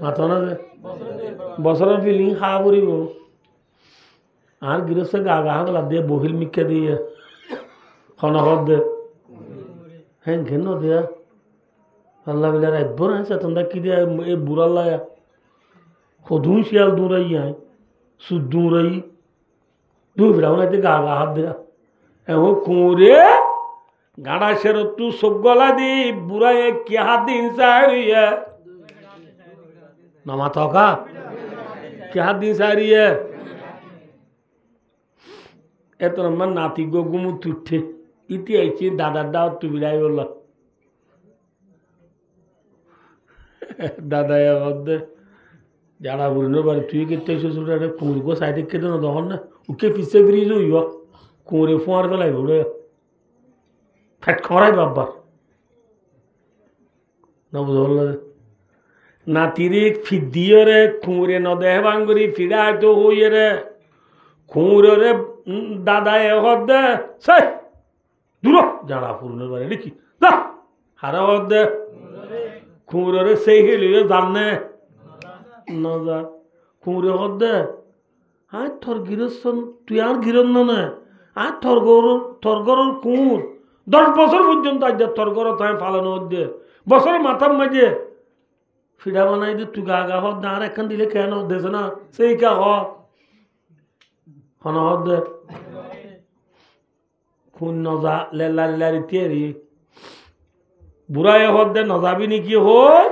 মাথা না দে বছরের ফিলিং খাওয়া পড়িব আর গৃহস্থ গা গা গলা দিয়ে বহিল মিক্ষা দিয়ে হদ দে হ্যাঁ ঘেন দেয়া আল্লাহ বিলা রাখবো না চেতনটা কি দিয়া এই বুড়া লায়া সদুন শিয়াল দৌড়াই আয় সুদ দৌড়াই দু বিড়া বানাইতে গা গা হাত দেয়া এখন কুঁড়ে গাড়া সেরো তু সব গলা দি বুড়ায় কি হাত দিন সারিয়ে নামা থকা কি হাত দিন সারিয়ে এত আমার নাতি গো গুমু তুঠে ইতি আইছি দাদার দাও তু বিড়াই বলল দাদা মধ্যে যারা বুড়িনোর বাড়ি তুই কেটে এসেছিল কুঁড়ি গো সাইডে কেটে না তখন না ওকে পিছিয়ে ফ্রিজ হইব কুঁড়ে ফোঁয়ার ফেলাই বলে ফ্যাট খরাই বাবার না বুঝল নাতিরে ফির দিয়ে রে খুঁড়ে নদে বাঙ্গুরি ফিরা তো হইয়ে রে খুঁড়ে রে দাদা এ হদ দে সাই দূর যারা পুরনের বাড়ি দেখি দা হারা হদ দে খুঁড়ে রে সেই হেলিয়ে জানে না যা খুঁড়ে হদ দে হ্যাঁ থর গিরস্ত তুই আর গিরন না আর থরগরের কুঁড় 10 বছর পর্যন্ত আজ থরগর তাই ফালানো হচ্ছে বছর মাথার মাঝে ফিডা বানাই দে তুই গা গা হদ না আর এখন দিলে কেন দেছে না সেই কা হন হদ দে খুন নজা লেলারি লারি তেরি বুড়াই হদ দে নজাবি নাকি হই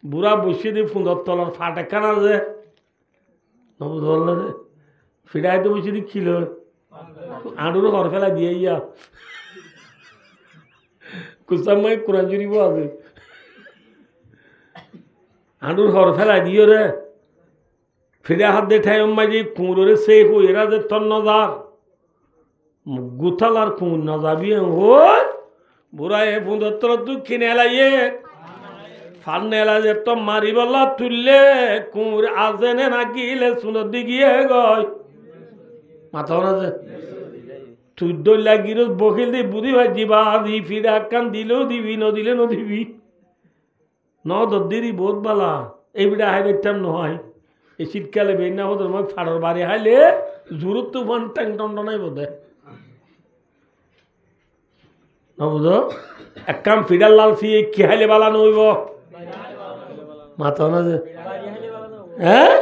বুড়া বসিয়ে দি ফুন্দর তলার ফাটে কানা যে নবুধল না যে ফিডাইতে বসিয়ে দি খিল আঁড়ুর ঘর ফেলা দিয়ে ইয়া কুসামাই কোরআন জুড়িব আছে আঁড়ুর ঘর ফেলা দিও রে ফিরে হাত দিয়ে ঠাই মাঝে কুঁড়োরে সেই হই এরা যে তোর নজার গুথাল আর কুঁড় নজাবি হই বুড়া এ ফুন্দর তুই কিনে এলাইয়ে ফান এলা যে তো মারি বলা তুললে কুঁড় আসে নে না গিলে সুন্দর দিগিয়ে গয় মাথা না যে তুই দইলা গিরস বকিল দি বুড়ি ভাই দিবা দি ফিরে কান দিলেও দিবি ন দিলে ন দিবি ন দিদি বহুত বালা এই বিড়া হাই দেখতাম নহয় এই শীতকালে বেনা হতো মই ফাড়র বাড়ি হাইলে জোরত তো ফান ট্যাং টন নাই বোধে ন বুঝো এক কাম ফিডার লাল ফি কি হাইলে বালা নইব মাথা না যে হ্যাঁ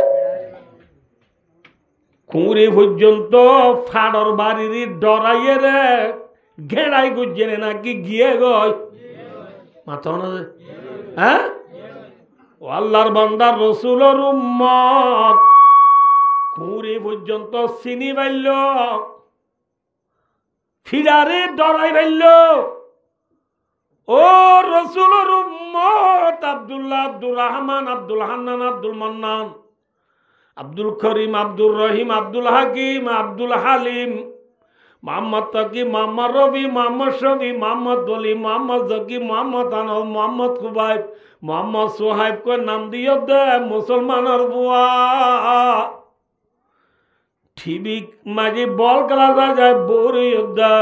কুঁড়ি পর্যন্ত ফাড়র বাড়ির ডরাইয়ে রে ঘেড়াই গুজে নাকি গিয়ে গয় মাথা না যে হ্যাঁ ও আল্লাহর বান্দার রসুলের উম্মত কুঁড়ি পর্যন্ত চিনি পাইল ফিরারে ডরাই পাইল ও রসুলের উম্মত আব্দুল্লাহ আব্দুর রহমান আব্দুল হান্নান আব্দুল মান্নান আব্দুল করিম আব্দুল রহিম আব্দুল হাকিম আব্দুল হালিম মোহাম্মদ তকি মোহাম্মদ রবি মোহাম্মদ শফি মোহাম্মদ দলি মোহাম্মদ জকি মোহাম্মদ আনল মোহাম্মদ কুবাইব মোহাম্মদ সোহাইব কো নাম দিও দে মুসলমানের বুয়া ঠিবিক মাঝে বল খেলা যায় বৌরি দে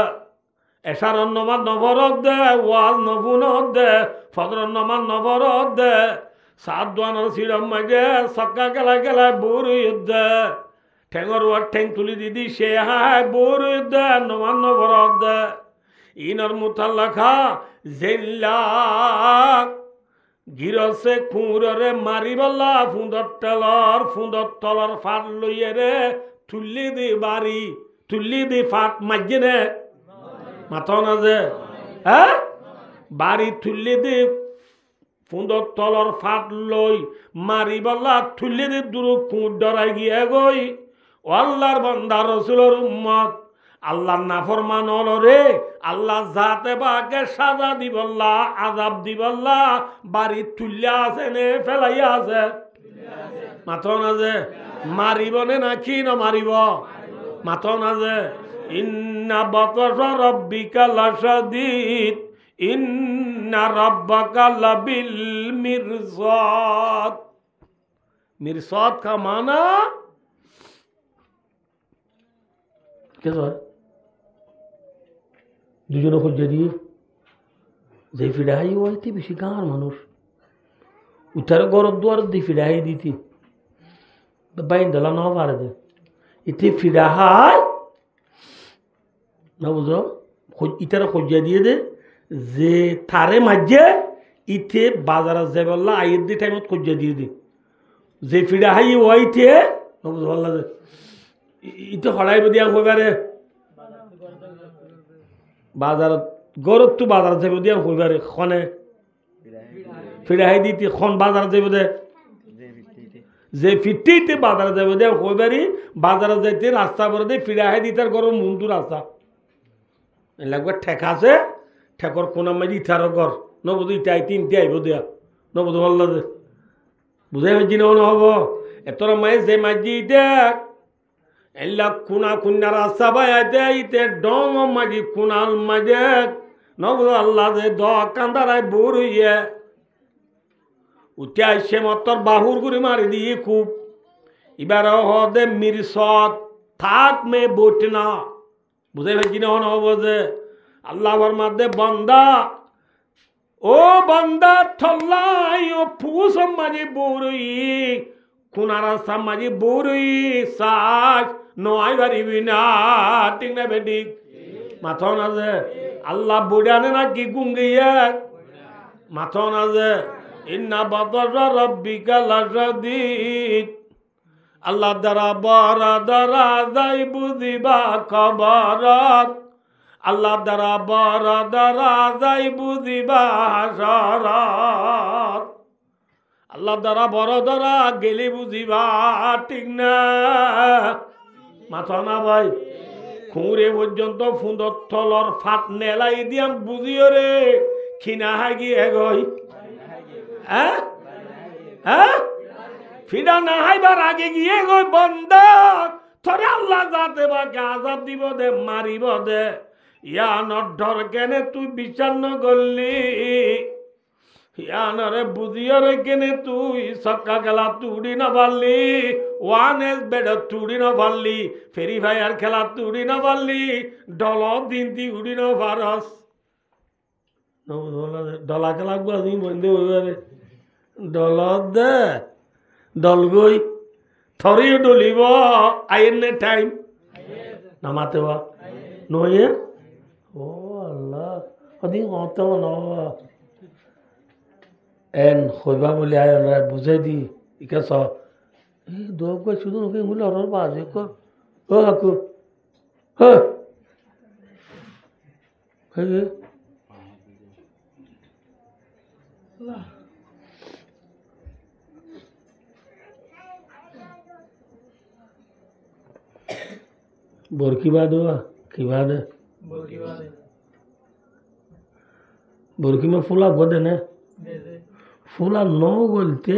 এসার নমাজ নবরত দে ওয়াল নবুনত দে ফদর নমাজ নবরত দে সাত দোয়ানোর সিরম মাঝে সক্কা খেলা খেলায় বৌরি দে ঠেঙর ওয়ার ঠেং তুলি দিদি সে হায় বৌরি দে নমাজ নবরত দে ইনর মুতাল্লাখা জেল্লা গিরসে খুঁড়রে মারিবল্লা ফুঁদর তলর ফাট লইয়ে রে তুল্লি দি বাড়ি তুল্লি দি ফাট মাঝে নে মাথাও না যে হ্যাঁ বাড়ি তুল্লি দি ফুঁদর তলর ফাট লই মারিবল্লা তুল্লি দি দূর খুঁড় ডরাই গিয়ে গই ও আল্লাহর বান্দা রসুলের উম্মত আল্লাহ নাফরমান হল রে আল্লাহ যাতে বাকে সাজা দিবল্লা আজাব দিবল্লা বাড়ি তুল্লা আছে নে ফেলাইয়া আছে মাথো না যে মারিব নে নাকি না মারিব মাথো না যে ইন্না বাতশ রাব্বিকা লাশাদীদ ইন্না রাব্বাকা লাবিল মিরসাদ মিরসাদ का माना क्या है দুজনে খুঁজে দিয়ে যে ফিডাই হইতে বেশি গাঁর মানুষ উঠার গরব দুয়ার দিয়ে ফিডাই দিতি বাইন দিলাম না পারে দে এতে ফিডাহাই না বুঝো ইটার খুঁজে দিয়ে দে যে তারে মাঝে ইতে বাজারে যে বললা আইয়ের দিয়ে টাইমত খুঁজে দিয়ে দে যে ফিডাহাই ওইতে না বুঝো বললা যে ইতে হলাই দিয়া হইবারে বাজারত গরত তো বাজার যাব দিয়া হইবারে খনে ফিরাই দিতে খন বাজার যাব দে যে ফিটিতে বাজার যাব দে হইবারি বাজারে যাইতে রাস্তা পরে দে ফিরাই দিতার গরম মুন্টু রাস্তা লাগবে ঠেকা আছে ঠেকর কোন মাঝে ইটার ঘর নবুদ ইটাই তিনটে আইব দেয়া নবুদ বললা যে বুঝাই মাঝি না হব এতর মাঝে যে মাঝি দেখ এলা খুনা খুন্না রাস্তা বাইতে ইতে ডং মাঝি খুনাল মাঝে নবুদ আল্লাহ যে দ কান্দারায় বুর হইয়ে উঠে আসছে মতর বাহুর গুড়ি মারি দিয়ে খুব এবার হদে মিরসদ থাক মে বট না বুঝে ফেলছি না হব যে আল্লাহর মাঝে বন্দা ও বন্দা থল্লাই ও ফুস মাঝে বুড়ি খুনা রাস্তা মাঝে বুড়ি সাজ নয় পারিবি না ঠিক না বেটি মাথা না যে আল্লাহ বুড়ানে না কি গুঙ্গিয়ে মাথা না যে ইন্না বাতাসা রাব্বিকা লাশাদীদ আল্লাহ দ্বারা বরা দ্বারা যাই বুঝিবা খবরত আল্লাহ দ্বারা বরা দ্বারা যাই বুঝিবা হাসরত আল্লাহ দ্বারা বড় দ্বারা গেলি বুঝিবা ঠিক না মাথা না ভাই খুঁড়ে পর্যন্ত ফুঁদর থলর ফাট নেলাই দিয়াম বুঝিও রে খিনা হাগি এগই হ্যাঁ হ্যাঁ ফিডা না হাইবার আগে গিয়ে গই বন্দা তোরে আল্লাহ যাতে বাকে আজাব দিব দে মারিব দে ইয়া নডর কেনে তুই বিচার ন করলি ইয়ানরে বুঝিয়রে কেনে তুই সক্কা খেলা তুড়ি না পারলি ওয়ান এস বেড তুড়ি না পারলি ফেরি ফায়ার খেলা তুড়ি না পারলি ডল দিন দি উড়ি না পারস ডলা খেলা গুয়াছি বন্ধু হইবারে ডল দে ডল গই থরিও ডলিব আইন নে টাইম নামাতে বা নয়ে ও আল্লাহ অদিন হতো না এন হইবা বলে আয় বুঝাই দি ইকা চ এই দোক গই শুধু নকে মুলে অরর বাজে কো ও হাকু হ হে বরকি বাদ কি বাদ বরকি में फूला गोदे ने फूला न বলতে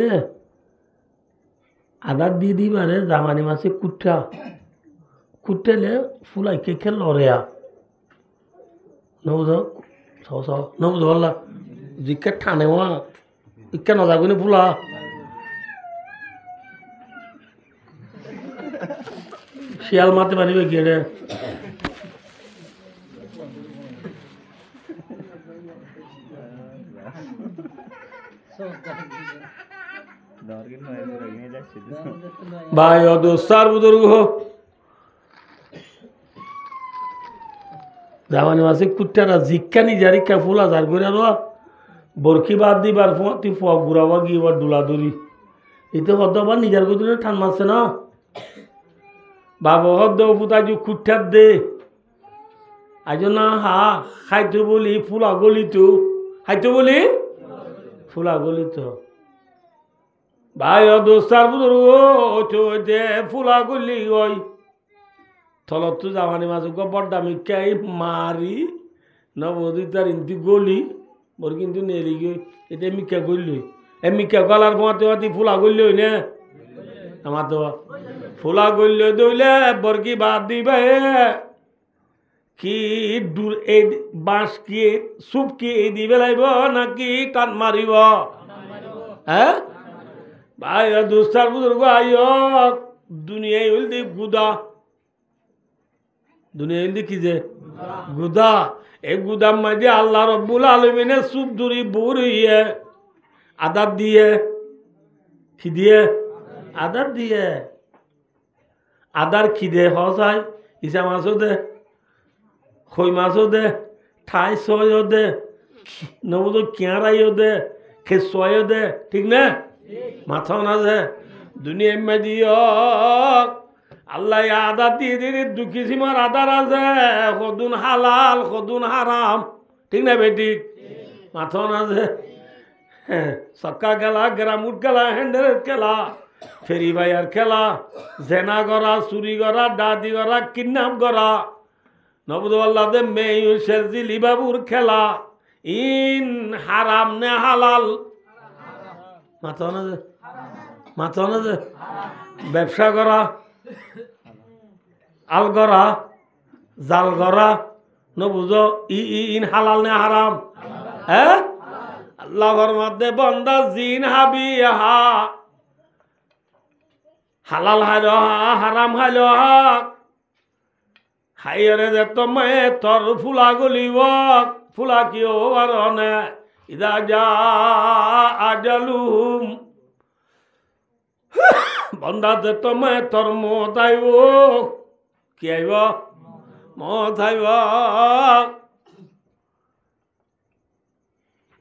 আদা দিয়ে দিবারে জামানি মাসে কুট্টা কুট্টেলে ফুলাই কে খেল লড়েয়া নবুঝ সব সব নবুঝ বললা জিকে ঠানে ওয়া ইকে নজাগুনি ফুলা শিয়াল মারতে পারিবে কি রে ভাই ও দোস্তার বুজুর্গ জামানি মাসে কুট্টারা জিক্কা নিজারিকা ফুলা যার করে বরকি বাদ দিবার তুই ফ ঘুরাবা গিয়ে দোলাদুলি এতে হদ্দাবার নিজের গদিনে ঠান মারছে না বাবা হদ্দ ফুটা যে কুট্টার দে আজ না হা খাইতো বলি ফুলা গলি তো খাইতো বলি ফুলা গলি তো ভাই ও দোস্তার বুজুর্গ যে ফুলা গলি ওই থলত তো জামানি মাসে গব্বর দামি কে মারি নবদিতার ইন্তি গলি মোর কিন্তু নেলি গই এটা মিকা গলি এ মিকা গলার পথে অতি ফুলা গলি হই না আমার তো ফুলা গলি দইলে বরকি বাদ দিবে কি দূর এই বাঁশ কি সুপ কি দিবে লাইব নাকি টান মারিব হ্যাঁ ভাই দোস্তার বুজুর্গ আইয় দুনিয়ায় হইল দি গুদা দুনিয়া হইল কি যে গুদা এই গুদাম মাঝে আল্লাহ রব্বুল আলমিনে সুপ দুরি বুড়িয়ে আদার দিয়ে কি দিয়ে আদার দিয়ে আদার খিদে হসায় ইসা মাছও দে খই মাছও দে ঠাই সয়ও দে নবদ কেঁয়ারাইও দে খেসয়ও দে ঠিক না মাথাও না যে দুনিয়া মাঝিও আল্লাহ আদার দিয়ে দিয়ে দুঃখী সীমার আদার আছে কদুন হালাল কদুন হারাম ঠিক না বেটি মাথাও না যে সক্কা খেলা গ্রামুট খেলা হ্যান্ডেলের খেলা ফেরি ভাইয়ার খেলা জেনা করা চুরি করা ডাদি করা কিডন্যাপ করা নবদুল্লাদের মেয়ে শেরজি লিবাবুর খেলা ইন হারাম নে হালাল মাথাও না যে মাথাও না যে ব্যবসা করা আল গড়া জাল গড়া নবুঝ ইন হালাল নে হারাম হ্যাঁ আল্লাহর মধ্যে বন্দা জিন হাবি হা হালাল হাইল হা হারাম হাইল হা হাইরে যে তোমায় তোর ফুলা গলিব ফুলা কি ওর নে ইদা যা আজালুম বন্দা যে তোমায় তোর মত আইব কি আইব মত আইব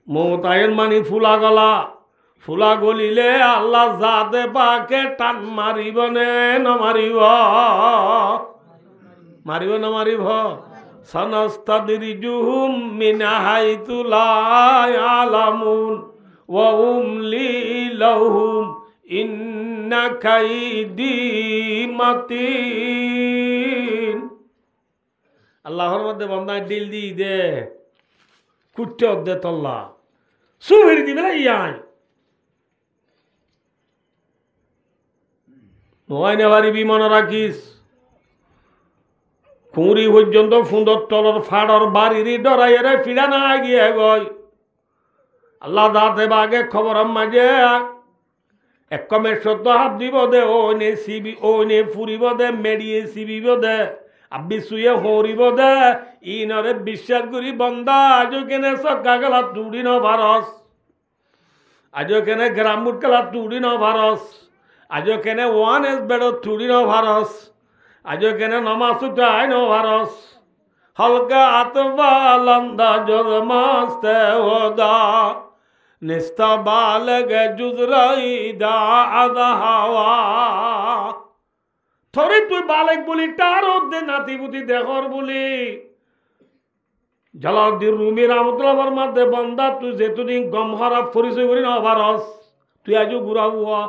মত আইন মানি ফুলা গলা ফুলা গলিলে আল্লাহ যাতে পাকে টান মারিব নে নমারিব মারিব না মারিব সানাস্তাদরিজুহুম মিন হাইতু লা ইয়ালামুন ওয়া উমলি লাহুম ইন্না কাইদি মাতিন আল্লাহর মধ্যে বান্দায় দিল দি দে কুটতে দে তল্লা সুবির দিবে না ইয়াই নয় বাড়ি মনে রাখিস কুঁড়ি পর্যন্ত ফুঁদর তলর ফাড়র বাড়ির ডরাইয়ের ফিরা না গিয়ে গই আল্লাহ দাতে বাগে খবর মাঝে এক কমের সত্য হাত দিব দে ও নে সিবি ও নে ফুরিব দে মেডিয়ে সিবিব দে আব্বি শুয়ে হরিব দে ইনরে বিশ্বাস করি বন্দা আজ কেনে সক্কা গেলা তুড়ি ন ভারস আজ কেনে গ্রামুট গেলা তুড়ি ন ভারস আজ কেনে ওয়ান এস বেড় তুড়ি ন ভারস আজ কেনে নমাজ উঠাই ন ভারস হলকা আতবালন্দা জগ মাস্তে হোদা নিস্তা বালগে জুজরাই দা আদা হাওয়া থরে তুই বালেক বলি তার দে নাতিপুতি দেখর বলি জালাউদ্দিন রুমি রহমতুল্লাহর মধ্যে বন্দা তুই যেতুদিন গম হারা পরিচয় করি না ভারস তুই আজও ঘুরা হুয়া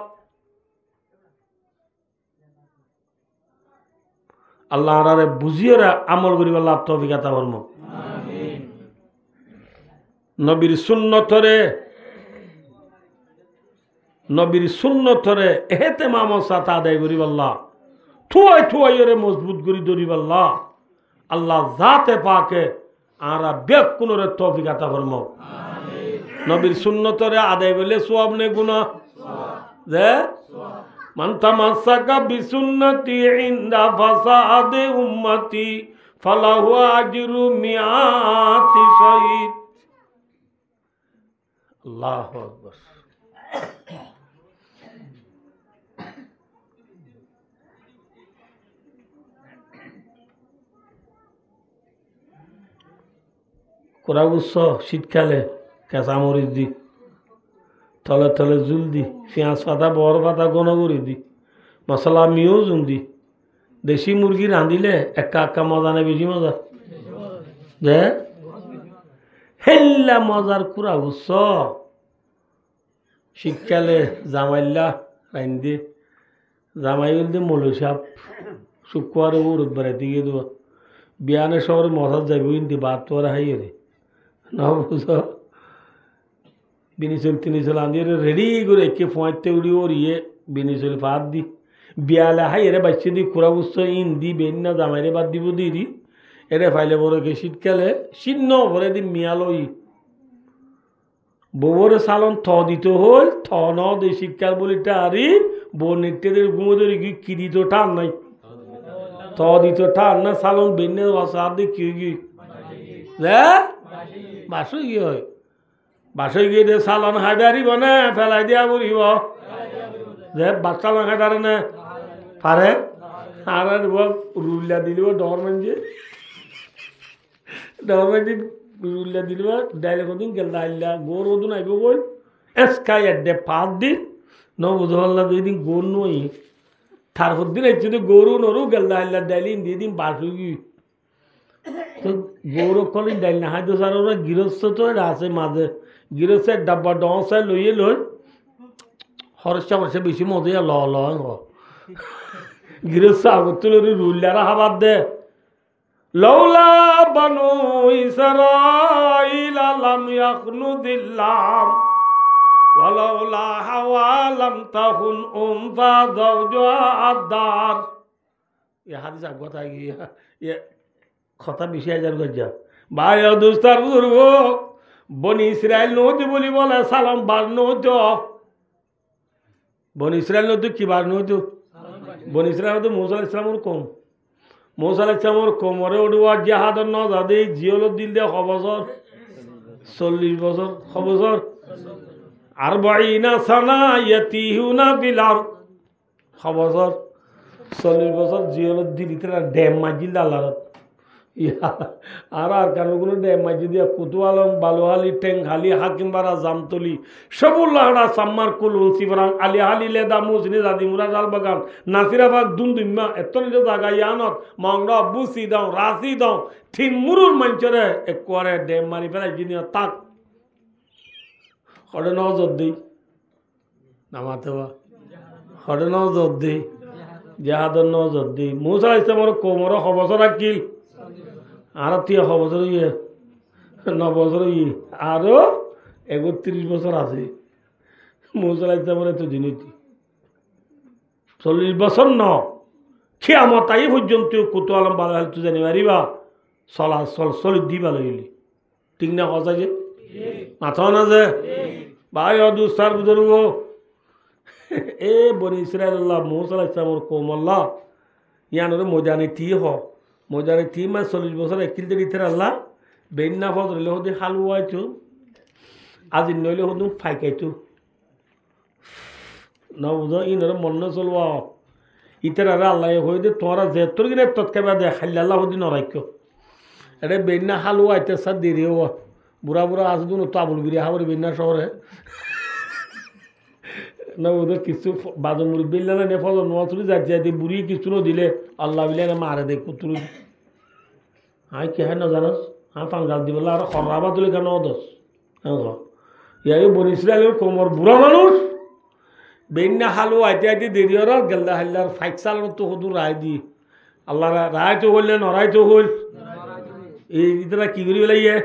আল্লাহ আরে বুঝিয়ে আমল করিব লাভ তৌফিক বর্ম নবীর সুন্নতরে এহেতে মামল সাথে আদায় করিব আল্লাহ থুয়াই থুয়াই রে মজবুত করি ধরিব আল্লাহ আল্লাহ জাতে পাকে আরা বেক কোনরে তৌফিক আতা বর্ম নবীর সুন্নতরে আদায় বলে সওয়াব নে গুনাহ যে মান তামাসসাকা বিসুন্নতি ইনদা ফাসাদে উম্মতি ফালাহু আজরু মিআতি শাহীদ। আল্লাহু আকবার। কোরা বুঝছ শীতকালে কাঁচামরিচ দি, তলে তলে জুল দি, পেঁয়াজ পাতা বড় পাতা গণ করে দি, মশলা মিও জুন দি। দেশি মুরগি রাঁধিলে একা একা মজা নেই, বেশি মজা যে হেল্লা মজার কুড়া বুঝছ। শীতকালে জামাইল্লা রান্ধি, জামাই বলতে মৌলু সাপ শুক্রবারে উড়ুদ বেড়াইতে গিয়ে দেবো, বিয়ানে শহরে মজার যাবে কিন্তু বাদ তো আর হাইয়ে রে না বুঝ। বিনিচল তিনিচল আন্দি রেডি করে একে ফোঁয়াতে উড়ি ওর ইয়ে বিনিচল ভাত দি, বিয়ালে হাই এরে বাচ্চা দি কুড়া বুঝছ ইন দি বেন না জামাইরে বাদ দিব দি দি এরে ফাইলে বড়কে শীতকালে শীত ন ভরে দিন মিয়ালই বউরে সালন থ দিতে হল থ ন দে শীতকাল বলি টারি বউ নেটেদের ঘুমো ধরে কি কি দিত টান নাই, থ দিত টান না সালন বেনে অসাদ দি কি কি বাসই কি হয়, বাসই গিয়ে দে সালন হাইদারি বনে ফেলাই দিয়া বলিব যে বাচ্চা না হাইদারে না পারে আর রুল্লা দিলিব ডর মানছে ডর মানছি রুল্লা দিলিব ডাইলে কদিন গেল ডাইলা গোর ওদিন আইব বল এসকাই এডে 5 দিন ন বুঝল্লা 2 দিন গোর নই তারপর দিন আইছে তো গরু নরু গেল ডাইলা ডাইলি দিয়ে দিন বাসু গি তো গৌরব কলিন ডাইল না হাইতো সার ওরা গৃহস্থ তো আছে মাঝে গৃহস্থের ডাব্বা ডসায় লইয়ে লই হরসা হরসে বেশি মজা ল ল গৃহস্থ আগত তুলে রুল্লারা হাবাদ দে লৌলা বানু ইসরাঈল লাম ইয়াখনুদিল্লাম ওয়ালাউলা হাওয়ালাম তাহুন উনফা যাওজুহা আদ-দার। এ হাদিস আগত গিয়া এ কথা বেশি হাজার গজ্জা ভাই দোস্তার বুজুর্গ বনি ইসরায়েল নদী বলি বলে সালাম বার নদ বনি ইসরায়েল নদী কি বার নদ বনি ইসরায়েল নদী মূসা আলাইহিস সালামের কম মূসা আলাইহিস সালামের কোমরে উঠুয়া জিহাদর নজাদে জিয়ল দিল দে খবসর 40 বছর খবসর আর 40 সানা ইয়াতিহুনা বিল আরদ খবসর 40 বছর জিয়ল দিল ইতরা ড্যাম মাজিল আল্লাহর আর আর কারণ কোনো ড্যাম মাঝি দিয়া কুতুয়ালং বালুহালি টেংহালি হাকিমবাড়া জামতলি সবুল্লাহড়া সাম্মার কুলুন শিবরাং আলি হালি লেদা মুজনি জাদি মুরা জাল বাগান নাসিরাবাগ দুমদুম্মা এত নিজ জায়গা ইয়ানত মংরা বুসি দাও রাশি দাও থিন মুরুর মঞ্চরে একবারে ড্যাম মারি ফেলাই জিনিয়া তাক হরে নজর দিই নামাতে বা হরে নজর দিই জাহাদর নজর দিই মূসা ইসলামের কোমর খবসর আকিল আর 3 বছর ইয়ে 9 বছর ইয়ে আরো 31 বছর আছে মূসা ইসলামের এত জিনিস 40 বছর ন খিয়ামত আই পর্যন্ত কত আলম বালা তুই জানি পারিবা চলি দিবা লইলি ঠিক না কথা যে মাথা না যে ভাই অদুস্তার বুজুর্গ এ বনি ইসরায়েল্লাহ মূসা ইসলামের কোমল্লা ইয়ানোর মজানে তি হ মজানে তি মানে 40 বছর একিল দিতে আল্লাহ বেন্না ফজলে হতে হালুয়াইতো আজি নইলে হতো ফাইকাইতো না বুঝো ইনর মন চলবা ইতার আল্লাহ হয়ে দে তোরা যে তোর কিনে তৎকাবা দে খাইলে আল্লাহ হদি নরাইক্য এটা বেন্না হালুয়াইতে সার দেরি হওয়া বুড়া বুড়া আজ দুন তো আবুল বিরিয়া হাবর বেন্না শহরে না ওদের কিছু বাদর মুড়ি বিল্লা না ফজর নোয়াতুরি যাইতে বুড়ি কিছু দিলে আল্লাহ বিলে মারে দে কুতুরি হাই কে হয় না জানোস হ্যাঁ পাঙ্গাল দিব আর খরাবা তুলে কেন দোষ হ্যাঁ ইয়াই বনি ইসরায়েলের কোমর বুড়া মানুষ বেন্না হালু আইতে আইতে দেরি হর গেল্লা হাল্লার ফাইক সাল তো হদু রায় দি আল্লাহ রায় তো হইলে নরাই তো হইল এই ইতরা কি করি বেলাইয়ে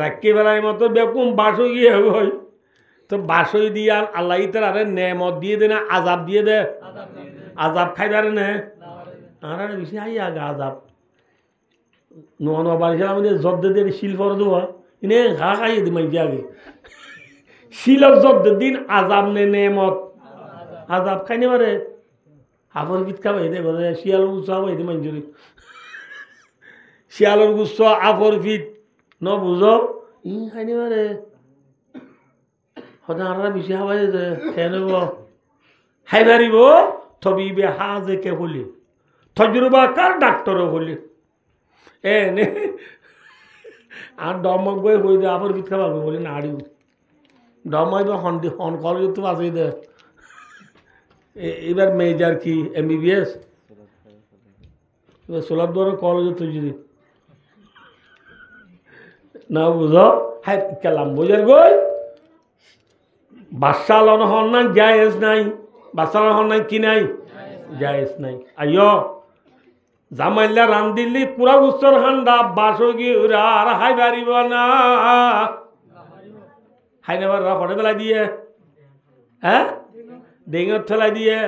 রাখকে বেলায় মতো বেকুম বাস হয়ে গিয়ে হয় তো বাসই দিয়ে আল্লাহ ইতার আরে নেমত দিয়ে দে না আজাব দিয়ে দে আজাব খাইবারে নে আর বেশি আই আগে আজাব নোয়া নোয়া বাড়িছিলাম আমাদের জদ্দে দিয়ে শিল ফর দেওয়া ইনে ঘা খাইয়ে দি মাইকে আগে শিল জদ্দের দিন আজাব নে নেমত আজাব খাইনি পারে হাফর পিঠ খাবে এদের বলে শিয়ালের গুচ্ছ হবে এদের মঞ্জুরি শিয়ালের গুচ্ছ আফর পিঠ ন বুঝো ই খাইনি পারে সদায় আমরা বেশি খাবাই যে খেয়ে নেব খাই পারিব তবিবে হাজে কে হলি তজরুবা কার ডাক্তারও হলি নে আর ডমক বই হয়ে দে আবার পিঠ খাবার বলি না আড়ি ডমাই বা হন কলেজ তো আছে দে এবার মেজার কি MBBS এবার সোলার দ্বারা কলেজে তুই যদি না বুঝো হ্যাঁ কেলাম বোঝার গই বাচ্চা লন হন না জায়েজ নাই বাচ্চা লন হন নাই কি নাই জায়েজ নাই আইয় জামাইলা রান্দিলি পুরা উচ্চর হান্ডা বাসো গিয়ে ওরা আর হাই বাড়িব না হাই নেবার হটে বেলা দিয়ে হ্যাঁ ডেঙর ঠেলা দিয়ে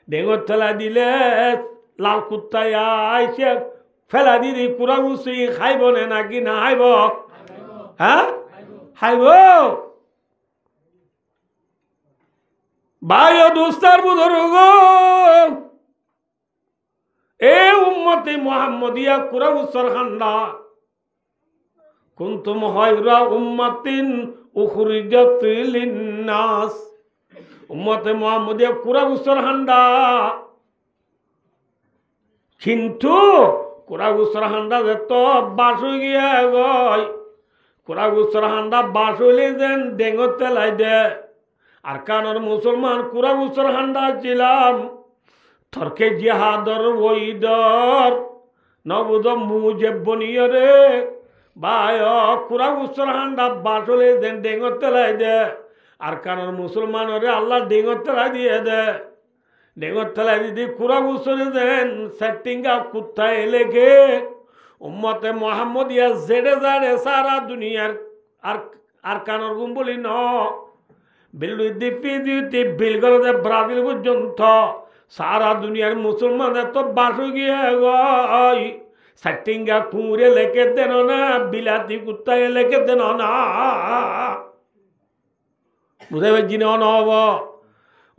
ডেঙর ঠেলা দিলে লাল কুত্তায় আইসে ফেলা দিদি পুরা উচ্চ খাইব নে নাকি না হাইব হ্যাঁ হাইব ভাই দোস্তার বুধরুগ এ উম্মতে মুহাম্মদিয়া কুরা উসর খান্ডা কুনতুম খায়রা উম্মাতিন উখরিজাত লিন্নাস উম্মতে মুহাম্মদিয়া কুরা উসর খান্ডা কিন্তু কুরা উসর খান্ডা যত বাসু গিয়া গয় কুরা উসর খান্ডা বাসুলি যেন ডেঙ্গর তেলাই দে আর কানর মুসলমান কুরা উসর খান্ডা ছিলাম থরকে জিহাদর ওইদর নবুদ মুজে বনিয়ে রে ভাই কুরা উসর হান্ডা বাসলে দেন ডেঙ্গর তেলাই দে আর কারণ মুসলমান রে আল্লাহ ডেঙ্গর তেলাই দিয়ে দে ডেঙ্গর তেলাই দিদি কুরা উসরে দেন সেটিংগা কুত্তায় লেগে উম্মতে মোহাম্মদিয়া জেডে জাড়ে সারা দুনিয়ার আর কানর গুম বলি ন বিলুদি পিদি বিলগলতে ব্রাজিল পর্যন্ত সারা দুনিয়ার মুসলমানের তো বাসু গিয়ে গই সাটিঙ্গা কুঁড়ে লেখে দেন না বিলাতি কুত্তায় লেখে দেন না বুঝে পারছি না হব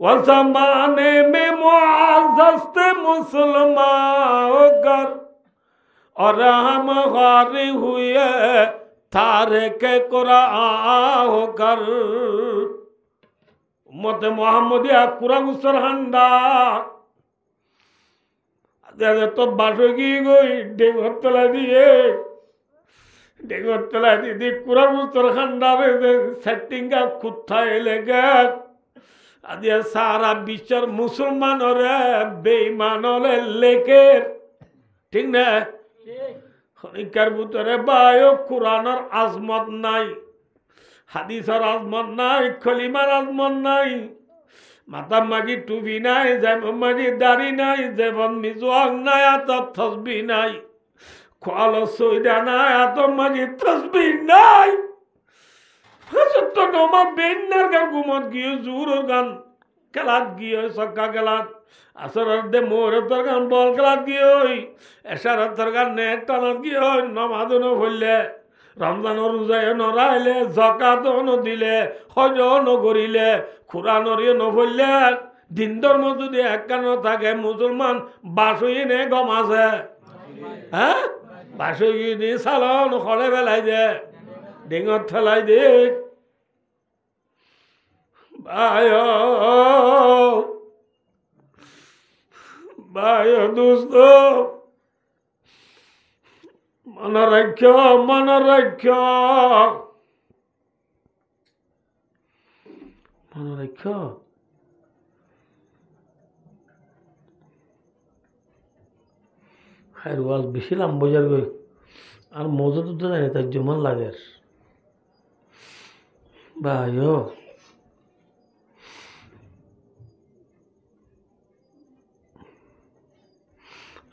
ও জমানে মে মুআজ্জাজতে মুসলমান গর और हम हारे हुए तारिके कुरान होकर उम्मत मुहम्मदिया कुरान सरहंदा तो बासोगी गई डेंगर तला दिए कुरान सरहंदा सेटिंगा कुत्ता लेगा আদিয়া সারা বিশ্বের মুসলমানরে বেঈমানরে লেকে ঠিক না খনিকার ভিতরে বায়ো কোরআনের আজমত নাই হাদিসের আজমত নাই খলিমার আজমত নাই মাথা মাগি টুপি নাই যেমন মাগি দাড়ি নাই যেমন মিজওয়াক নাই এত তসবি নাই খোয়াল সইদা নাই এত মাগি তসবি নাই তো নমাজ বেন্নার গান ঘুমত গিয়ে জোরের গান খেলাত গিয়ে সক্কা খেলাত আসরের দে মোহরতের গান বল খেলাত গিয়ে এশারতের গান নেট টানাত গিয়ে নমাজ নফলে রমজানের রোজায় নরাইলে জকাত নদিলে হজ নকরিলে কোরআনরে নফলে দিনদর মধ্যে যদি একখান থাকে মুসলমান বাসই নে গম আছে হ্যাঁ বাসই দি সালন খড়ে বেলাই দে ডিঙত ঠেলাই দে ভাই দোস্ত মনে রাখ খায়ের ওয়াজ বেশি লাম্বজার গই আর মজা তো জানি তার যেমন লাগে ভাই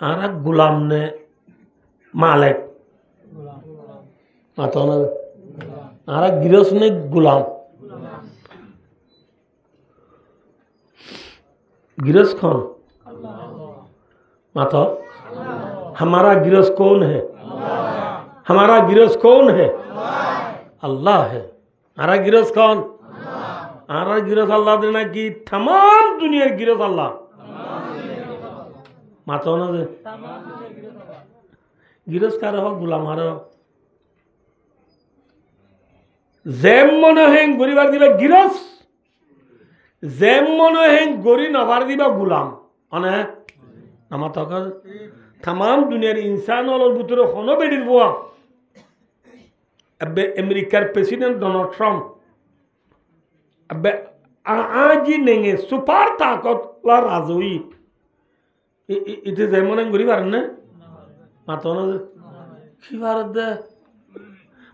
আর এক গুলাম নে মালেক আর এক গিরস ने गुलाम गिरस कौन माता हमारा गिरस कौन है हमारा गिरस कौन है अल्लाह है हमारा गिरस कौन আর গিরস আল্লাহ দে নাকি তাম দুনিয়ার গিরস আল্লাহ মাতো না যে গিরস কার হোক গুলাম আর যেম মনে হেং গরিবার দিবা গিরস যেম মনে হেং গরি নভার দিবা গুলাম মানে আমার তখন তাম দুনিয়ার ইনসান হলোর ভিতরে হনো বেডির বোয়া আমেরিকার প্রেসিডেন্ট ডোনাল্ড ট্রাম্প আজি নেঙে সুপার তাকত রাজই ইতে যেমন ঘুরি পারেন না মাতো না কি ভারত দে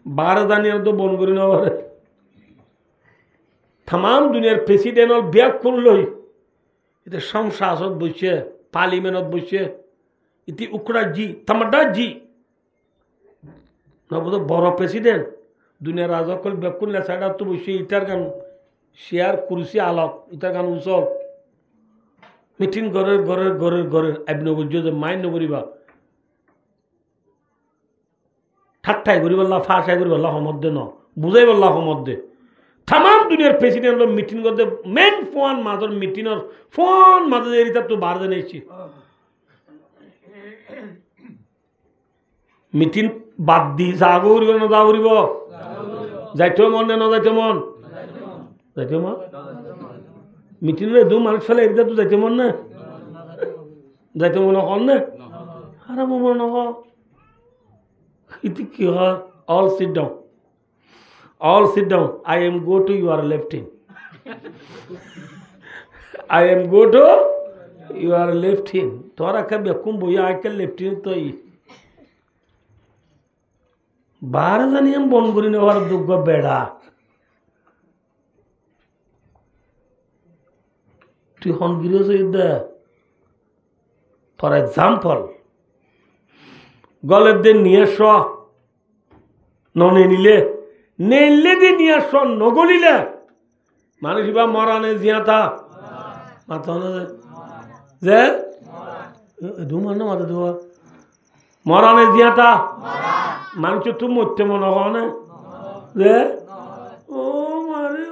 বারো জানিয়ে তো বন করি না পারে তাম দুনিয়ার প্রেসিডেন্ট ব্যাগ করলই এতে সংসদ বসছে পার্লিমেন্টত বসছে ইতি উকড়া জি তামাডা জি নবদ বড় প্রেসিডেন্ট দুনিয়ার রাজকল ব্যাগ করলে সাইডা তো বসছে ইটার গান শেয়ার কুরসি আলোক ইটার গান উচল মিটিং ঘরের ঘরের ঘরের ঘরের এবনগর যে মাইন্ড করিবা ঠাট্টাই করি বললা ফাঁসাই করি বললা সমদ্দে ন বুঝাই বললা সমদ্দে তাম দুনিয়ার প্রেসিডেন্ট মিটিং করতে মেন ফোন মাজর মিটিংর ফোন মাজে এরিতা তো বার জানাইছি মিটিং বাদ দি যাব করিব না যাব করিব যাইতেও মন না যাইতে মন যাইতে মন মিটিং দু মানুষ ফেলে এরিতা তো যাইতে মন না যাইতে মনে হন না আরে মন নহ ইতি কি হয় all sit down I am go to your left hand I am go to your left hand তোরা কবে কুম বইয়া আইকে লেফট হ্যান্ড তো বার জানি আমি বন করি নেওয়ার দুঃখ বেড়া তুই হন গিরেছ ফর এক্সাম্পল গলের দিন নিয়ে স ননে নিলে নেলে দিয়ে নিয়ে স নগলিলে মানুষ বা মরানে জিয়াতা মাথা যে ধুমার না মাথা ধোয়া মরানে জিয়াতা মানুষ তো মরতে মনে হয় যে ও মারে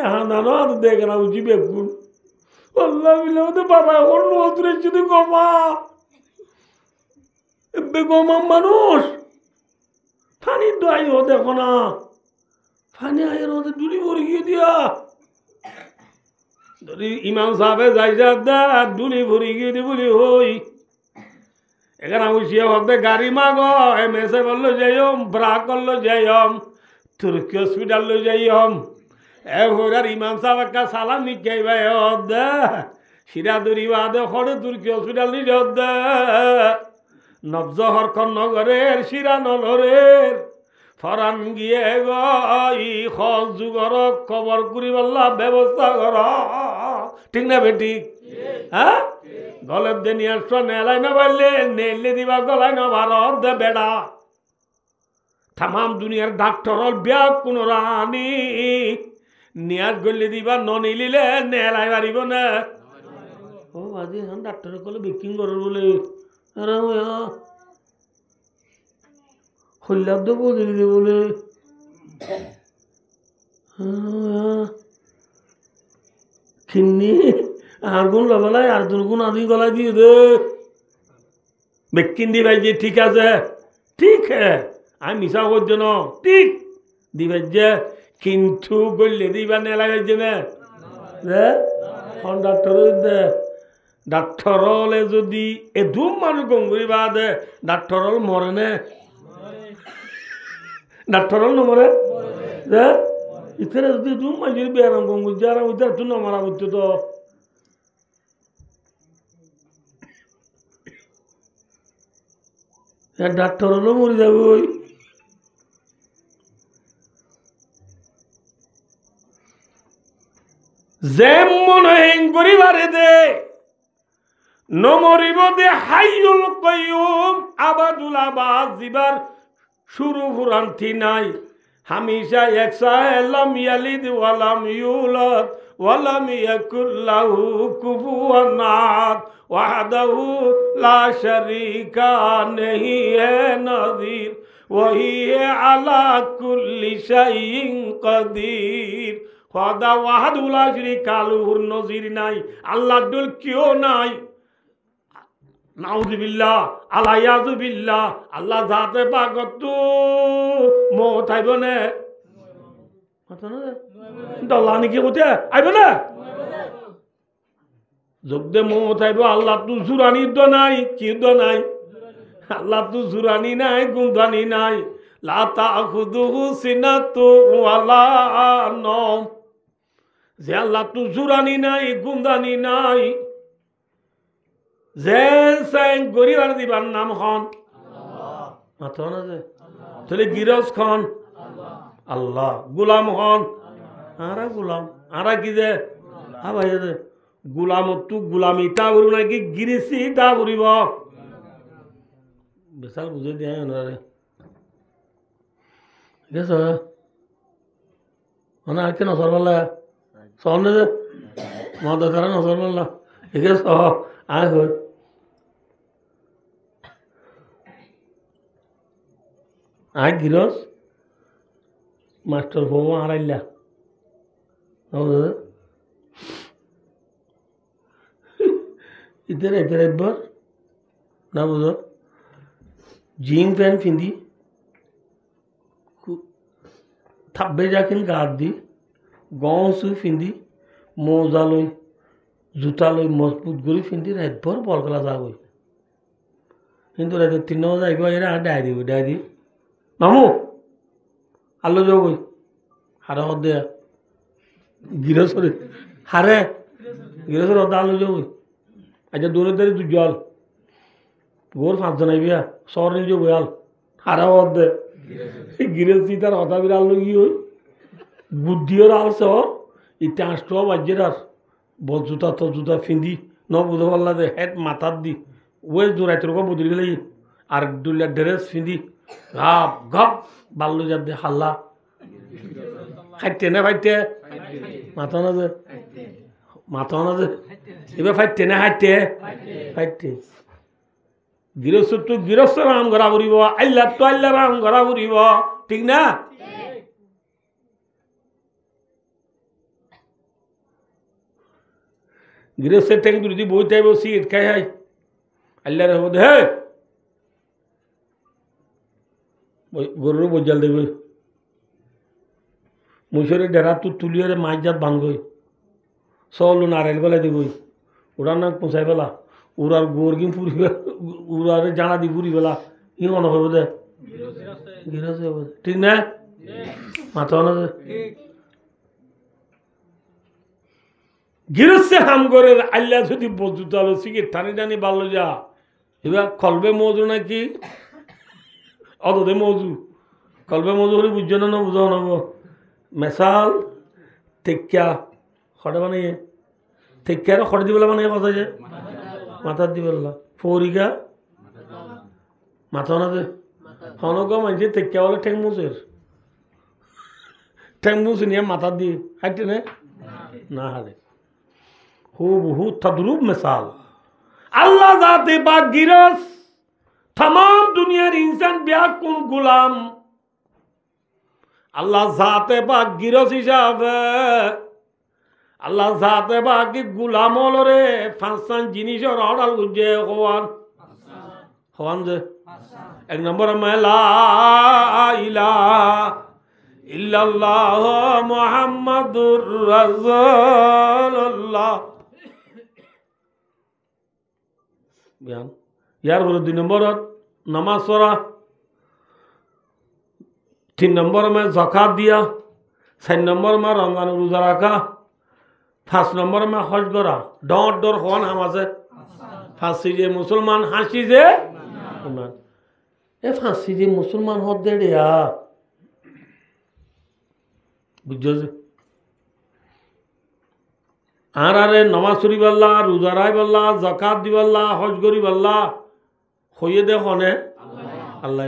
হানানো আর দেখে না বুঝি বেগুন আল্লাহ মিলে বাবা ওর নতুন যদি গমা বেগমা মানুষ ফানি দোয়াই ও দেখো না ফানি আয়ের ওদের ডুলি ভরে গিয়ে দিয়া ইমাম সাহেব যাই যা ডুলি ভরে গিয়ে দি বলি হই এখানে উঠিয়ে হবে গাড়ি মাগ এমএসএ বললো যাইম ব্রা করলো যাইম তুর্কি হসপিটাল লো যাইম এবার ইমাম সাহেব একটা সালাম নিকাই ভাই দে সিরাদুরি বাদে হরে তুর্কি হসপিটাল নিয়ে দে নবজহর নগরের শিরা নলরের ফরান গিয়ে গই যুগর খবর করি বললা ব্যবস্থা কর ঠিক না বেটি হ্যাঁ গলের দে নিয়ে আসো নেলাই না পারলে নেলে দিবা গলায় না ভারত দে বেড়া তাম দুনিয়ার ডাক্তার ব্যাগ কোন রানি নিয়াজ গলে দিবা নিলিলে নেলাই পারিব না ও আজি এখন ডাক্তারে কলে বেকিং করো বলে হল্লাব্দ বলে বলে খিন্নি আর গুণ লগালাই আর দুগুণ আদি গলায় দিয়ে দে বেকিন দি ভাই যে ঠিক আছে ঠিক হ্যাঁ আমি মিশা করছি না ঠিক দিবে যে কিন্তু গলে দিবা নেলা হয়েছে না ডাক্তার দে ডাক্তার হলে যদি এদুম মানুষ গঙ্গুরি বাদে ডাক্তার হল মরে নে ডাক্তার হল নমরে ইতারে যদি এদুম মানুষের বেয়ারাম গঙ্গুর যারা ওইটার তো নমারা করতে তো ডাক্তার হলো মরে যাবে ওই যেমন হেং করিবারে দে নমরিব দে হাইয়ুল কাইয়ুম আবাদুল আবাদ জিবার শুরু ফুরান্তি নাই হামেশা একসা লাম ইয়ালিদ ওয়ালাম ইউলাদ ওয়ালাম ইয়াকুল লাহু কুফুয়ান আহাদ ওয়াহদাহু লা শারীকা নেহি হে নাযীর ওয়া হিয়া আলা কুল্লি শাইইন কাদির খোদা ওয়াহাদুল লা শারীকা লাহুর নজির নাই, আল্লাহ দুল কেউ নাই। নাউযুবিল্লাহ আলাইয়াযুবিল্লাহ, আল্লাহ জাতে পাকত মত আইব না, আল্লাহ নাকি কোথা আইব না, যোগদে মত আইব। আল্লাহ তো জুরানি দ নাই, কি দ নাই, আল্লাহ তো জুরানি নাই, গুন্দানি নাই। লা তাখুযুহু সিনাতু ওয়ালা নওম, যে আল্লাহ তো জুরানি নাই, গুন্দানি নাই, যে সাইন গরিবার দিবার নাম খন মাথা না, যে তাহলে গিরস খন আল্লাহ, গুলাম হন আরা গুলাম, আরা কি যে ভাই যে গুলাম তু গুলামি তা বলব নাকি গিরিসি তা বলিব, বিশাল বুঝে দিয়ে ওনারে। ঠিক আছে মানে আর কে নসর পাল্লা সহনে যে মদ তারা নসর পাল্লা, ঠিক আছে সহ আয় হই আয় গিরস মাস্টার বউ আড়াইলা ইধার এধার একবার না বুঝো জিন প্যান্ট পিন্ধি থাব্বে যাকিন গাত দি গঁ চুই পিন্ধি মৌজা লৈ জোতা লৈ মজবুত কৰি পিন্ধি ৰাতভৰ বল খেলা যাবই, কিন্তু ৰাতি 3 বজাত আহিব, এৰা ডায়েৰী মামু আলো যাবই হারা দে গিরসরে হারে গিরসর আলো যাবই। আচ্ছা দূরের দাঁড়ি তুই জল গোর 5 জন আইবি শহর নিয়ে যাবো আল হারা দে গিরেছি তার হতা বির আলো কি হই বুদ্ধির আল শহর ইতে আসতো বাজ্যের আর বল জুতা তো জুতা ফিন্দি ন বুঝে পারলা দে হেড মাথার দি ওই জোড়াইতে রকম বদলি গেলে আর দুলিয়া ড্রেস ফিন্দি ঘাপ ঘাপ বাল্য যার দে হাল্লা খাইতে না ফাইতে মাথা না যে মাথা না যে এবার ফাইতে না খাইতে ফাইতে গৃহস্থ তো গৃহস্থ রাম ঘরা ফুরিব, আল্লাহ তো আল্লাহ রাম ঘরা ফুরিব, ঠিক না? গৃহস্থের ঠেং দুটি বইতে আইব সিট খাই হাই আল্লাহর হবো হে গরুর বজাল দেবে মুসরের ডেরা তো তুলিয়ারে মাছ জাত ভাঙ্গই চলো নারায়ণ বেলা দেবই ওরার নাক পৌঁছাই পেলা ওরার গোর কিন ফুরি ওরারে জানা দি ফুরি পেলা কি মনে হবো দে গৃহস্থ হবো ঠিক না মাথা না গৃহস্থে হাম করে আল্লাহ যদি বজুত আলো সিগে টানি টানি বাড়লো যা এবার কলবে মজু নাকি অদে মজু কলবে মজু করে বুঝছো না বুঝো নব মেশাল টেক্কা খড়ে বানিয়ে টেক্কার খড়ে দিবেলা বানিয়ে কথা যে মাথার দিবেলা ফরিকা মাথা না যে হনক মানছে টেক্কা বলে ঠেং মুসের ঠেং মুস নিয়ে মাথার দিয়ে হাঁটে না হারে হুবহু তদ্রুপ মিসাল আল্লাহ জাতে পাক গিরস तमाम दुनियार इंसान ব্যাকুল গোলাম আল্লাহ জাতে পাক গিরস হিসাবে আল্লাহ জাতে পাক গোলাম হলরে পাঁচটা জিনিসের অর্ডার গুজে হওয়ান যে এক নম্বর লা ইলাহা ইল্লাল্লাহ মুহাম্মাদুর রাসূলুল্লাহ বিয়ান यार बोलो 2 नंबर नमाज पढ़ा 3 नंबर में ज़कात दिया 4 नंबर में रमज़ान रोज़ा रखा 5 नंबर में हज करा डॉट डोर ख़वान हमासे फांसी जे मुसलमान हांसी जे ए फांसी जे मुसलमान हो दे या बुझो आरे नमाज शरीफ बल्ला रोज़ा राय बल्ला ज़कात दी बल्ला हज करी बल्ला হইয়ে দেখো নে আল্লাহ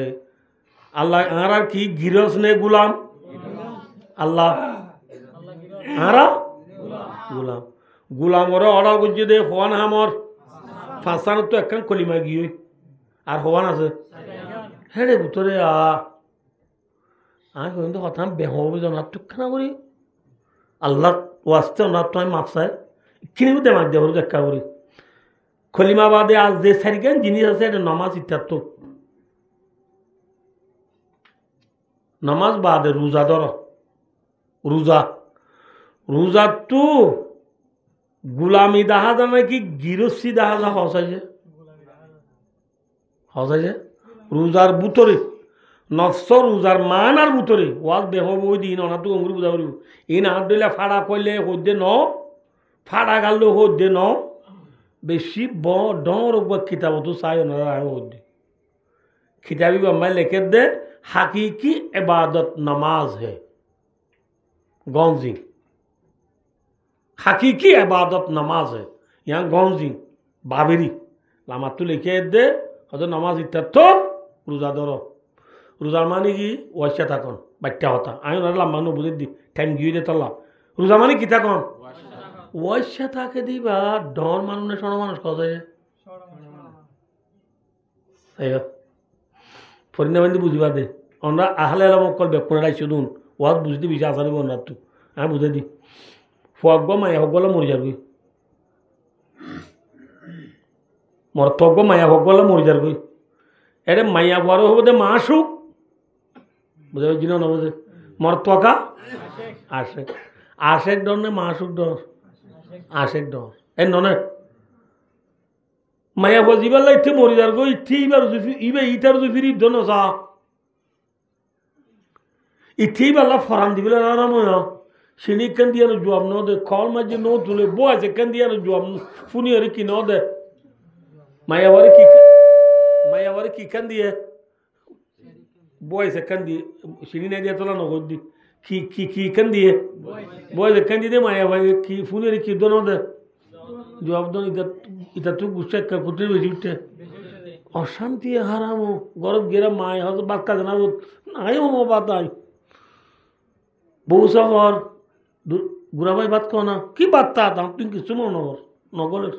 আল্লাহ আর কি গিরস নে গুলাম আল্লাহ আরা গুলাম গুলাম ওরা অর্ডার করছে দে হওয়ান হামর ফাঁসান তো একখান কলিমা গিয়ে আর হওয়ান আছে হ্যাঁ রে ভিতরে আমি কিন্তু কথা বেহ জানা টুকখানা করি আল্লাহ ওয়াস্তে ওনার তো আমি মাপ চাই কিনে দেমাক দেব দেখা করি খলিমাবাদে আজ যে সারিকেন জিনিস আছে এটা নমাজ ইত্যাত্ত নমাজ বাদে রোজা ধর রোজা রোজাতো গুলামি দেখা যায় নাকি গিরস্তি দেখা যা হসাইছে রোজার বুতরে নফস রোজার মান আর বুতরে ওয়াজ দেহ বই দিন অনা তো অঙ্গুরি বুঝা করিব এই না দিলে ফাড়া করলে হদ্দে ন ফাড়া গাললে হদ্দে ন বেশি ডর কিতাব তো চাই ওনারা হদ্দে কিতাবি বাম্মাই লেখে দে হাকিকি इबादत नमाज है गौजी हकीकी इबादत नमाज है यहाँ गौजी बाबेरी लामा तो लिखे दे हजर नमाज इत्यार्थ रोजा धरो रोजार मानी कि वैश्या थाकन बाट्या होता आई लामा नो बुझे दी टाइम गई दे तला रोजा मानी कि थाकन वैश्या थाके दिबा डर मानुने सण मानुष कत फरिनाबंदी बुझिबा दे আমরা আহলে আলমকল বেকুনে রাইছো দুন ওয়াজ বুঝতে বেশি আসানি বন্যার তো আমি বুঝে দি ফগ মায়া হগলে মরি যাবি মর ফগ মায়া হগলে মরি যাবি এরে মায়া বড় হবো দে মাসুক বুঝে জিনো না বুঝে মর তকা আশেক আশেক ডর না মাসুক ডর আশেক ডর এ ননে মায়া বজিবার লাইতে মরি যাবো ইতি ইবার ইবে ইটার ফিরি দন সা इतनी वाला फराम दिवला रहा मैं शिनी कंदिया न जवाब न दे कॉल में जो नो तुले बो ऐसे कंदिया न जवाब फुनी अरे की न दे मायावारी की कंदिया बो ऐसे कंदी शिनी ने दिया तो ना नगोद दी की कंदिया बो ऐसे कंदी दे मायावारी की फुनी अरे की दोनों दे जवाब दो इधर तू गुस्से कर कुत्ते बेचुट्टे अशांति है हराम हो गौरव गिरा माय हो तो बात का जना वो आई हो वो बात आई বহু শহর গুড়াবাই বাদ কো না কি বার্তা দাম তুই কিছু নগর নগরের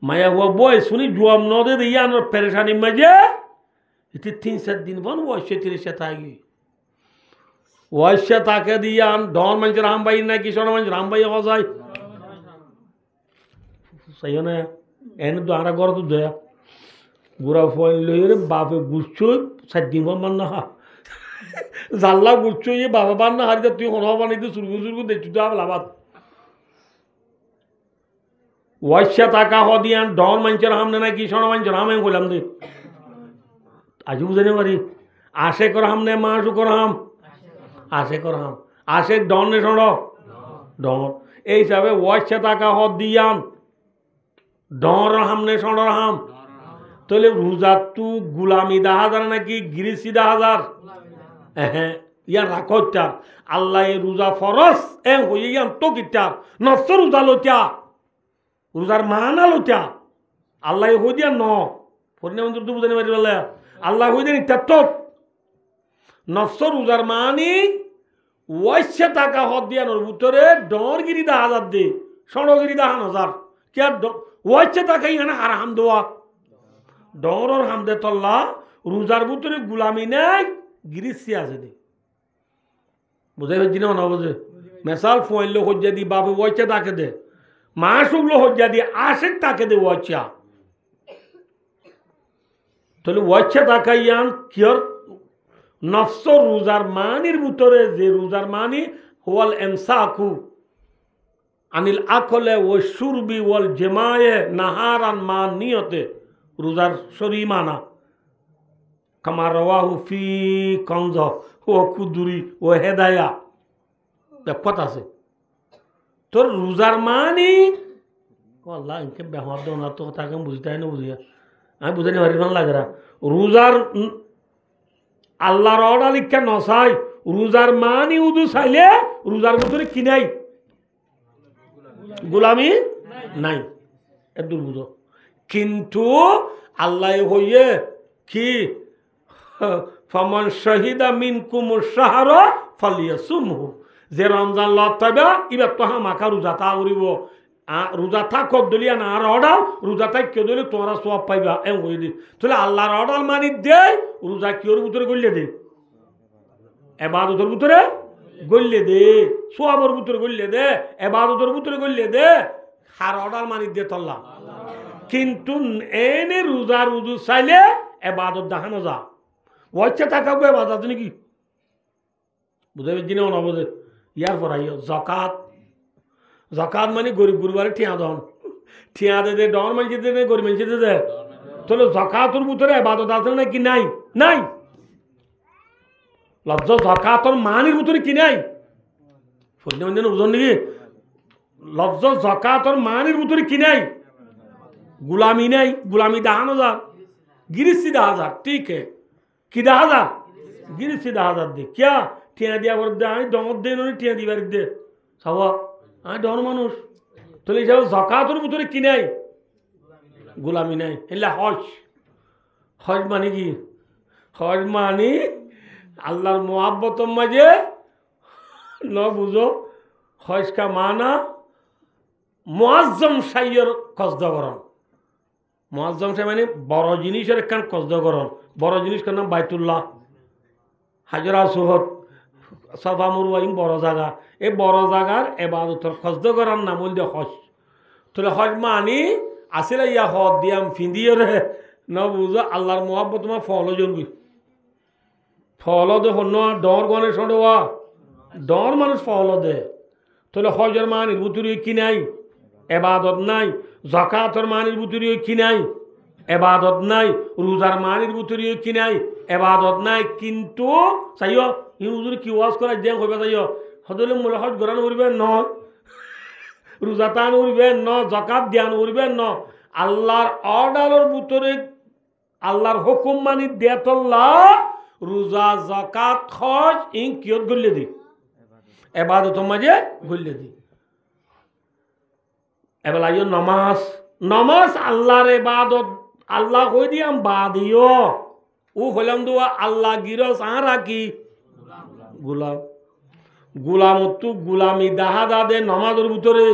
মায়া হুয়া বয় শুনি জুয়াম নদে দিয়ে আনার পেরেশানি মজে ইতি 3-4 দিন বন ওয়াশে তিরিশে থাকি ওয়াশে তাকে দিয়ে আন ডন মঞ্চ রামবাই না কিশোর মঞ্চ রামবাই হওয়া যায় সহি না এনে তো আরা গড় তো দেয়া গুড়া ফয়েন লইরে বাপে গুচ্ছ 7 দিন মান না জাল্লা বুঝছো ये बाबा बान ना हारी तुम होना बानी तो सुरगु देखो तो आप लाभात वैश्य ताका हो दिया डॉन मंचर हम ने ना किशोर मंचर हम गोलाम दे आज बुझे पारी आशे कर हमने माशु कर हम आशे डॉन ने छोड़ो डॉन এই হিসাবে वैश्य ताका हो दिया डॉन हमने छोड़ो हम तो ले रोजा तू गुलामी 10,000 ना कि गिरिसी 10,000 ইয়ার রাখতার আল্লাহ রোজা ফরজ এ হয়ে ইয়ান তো কিতার নফস রোজা লতিয়া রোজার মানা লতিয়া আল্লাহ হই দিয়া ন পরিণাম তো বুঝানি পারি বলে আল্লাহ হই দেন ইত্যাত্ত নফস রোজার মানি ওয়াইসে টাকা হদ দিয়ানোর ভিতরে ডরগিরি 10,000 দে সড়গিরি 10,000 কে ওয়াইসে টাকা ইয়ানা হারাম দেওয়া ডরর হামদে তল্লা রোজার ভিতরে গুলামি নাই गिरिसी আছে দে বুঝাই হচ্ছে না বুঝে মেসাল ফোয়াইলে হজ্জা দি বাপে ওয়াইচা তাকে দে মাসুগলো হজ্জা দি আশেক তাকে দে ওয়াইচা তাহলে ওয়াইচা তাকাইয়ান কিয়র নফস রোজার মানির ভিতরে যে রোজার মানি ওয়াল ইমসাকু আনিল আকলে ও শুরবি ওয়াল জামায়ে নাহারান মান নিয়তে রোজার শরীমানা कमा रवाहु फी कंज ओ कुदुरी ओ हेदाया पता से तो रोजार मानी अल्लाह इनके बेहद दो ना तो ताकि बुझता है ना बुझिया আমি বুঝানি পারি না লাগে না রোজার আল্লাহর অর্ডার লিখা নসাই রোজার মানি উদু চাইলে রোজার ভিতরে কি নাই গোলামি নাই এত বুঝ কিন্তু আল্লাহ হইয়ে কি ফামান শাহিদা মিনকুম শাহরা ফালিয়াসুমহু যে রমজান লতাবা ইবা তো হামাকা রোজা তা উরিব রোজা থাক দলিয়া না আর অর্ডার রোজা থাক কে দলি তোরা সব পাইবা এম কইলি তাহলে আল্লাহর অর্ডার মানি দে রোজা কিওর ভিতরে কইলে দে ইবাদতের ভিতরে গল্লে দে সোয়াবর ভিতরে গল্লে দে এবাদতের ভিতরে গল্লে দে হার অর্ডার মানি দিয়ে তল্লা কিন্তু এনে রোজা রুজু চাইলে এবাদত দেখানো যা ওইটা থাকাবো এবাদত নাকি বুঝে দিনে না বোঝে ইয়ার পর আইও জকাত জকাত মানে গরিব গুরুবারে ঠিয়া দন ঠিয়া দে দে ডর মানছে দে গরিব মানছে দে তাহলে জকাতর ভিতরে এবাদত আছে নাকি নাই নাই লজ্জ জকাতর মানির ভিতরে কি নাই ফজলে মন্দির বুঝুন নাকি লজ্জ জকাতর মানির ভিতরে কি নাই गुलामी नहीं गुलामी 10,000 गिरिश 10,000 ठीक है कि 10,000 गिरिश 10,000 दे क्या ठिया दिया वर दे आई डोंग दे नो ठिया दिबार दे सवा आई डोन मानुष तो ले जाओ जाकातर ভিতরে কি নাই गुलामी नहीं इल्ला हज हज माने কি हज माने আল্লাহর मोहब्बत मजे न बुझो हज का माना मुआज्जम शायर कसदगरन मुआज्जम से माने बड़ जिनिसের একখান কসদগরন বড় জিনিসটার নাম বাইতুল্লাহ হাজরা সুহদ সাফা মুরওয়াইন বড় জায়গা এই বড় জায়গার ইবাদতের কসদগরন নাম হল হজ তাহলে হজ মানে আসলে ইয়া হদ দিয়াম ফিন্দিয়ে রে ন বুঝো আল্লাহর মোহাব্বত মা ফলো জনবি ফলো দে হন ডর গনে সড়োয়া ডর মানুষ ফলো দে তাহলে হজের মানির ভিতরে কি নাই এবাদত নাই যাকাতের মানির ভিতরে কি নাই এবাদত নাই রোজার মানির ভিতরে কি নাই এবাদত নাই কিন্তু চাইও ই হুজুর কি ওয়াজ করা দেন কইবা চাইও হদলে মুলা হজ গরান করিবে ন রোজা তান করিবে ন যাকাত দিয়ান করিবে ন আল্লাহর অর্ডারের ভিতরে আল্লাহর হুকুম মানি দেতল্লাহ রোজা যাকাত হজ ইন কিয়ত গল্লে দি এবাদত মাঝে গল্লে দি এবার আইও নমাজ নমাজ আল্লাহর ইবাদত আল্লাহ কই দিয়াম বাদিও ও হলাম দোয়া আল্লাহ গিরস আরা কি গোলাম গোলামত্তু গোলামি দাহাদা দে নমাজের ভিতরে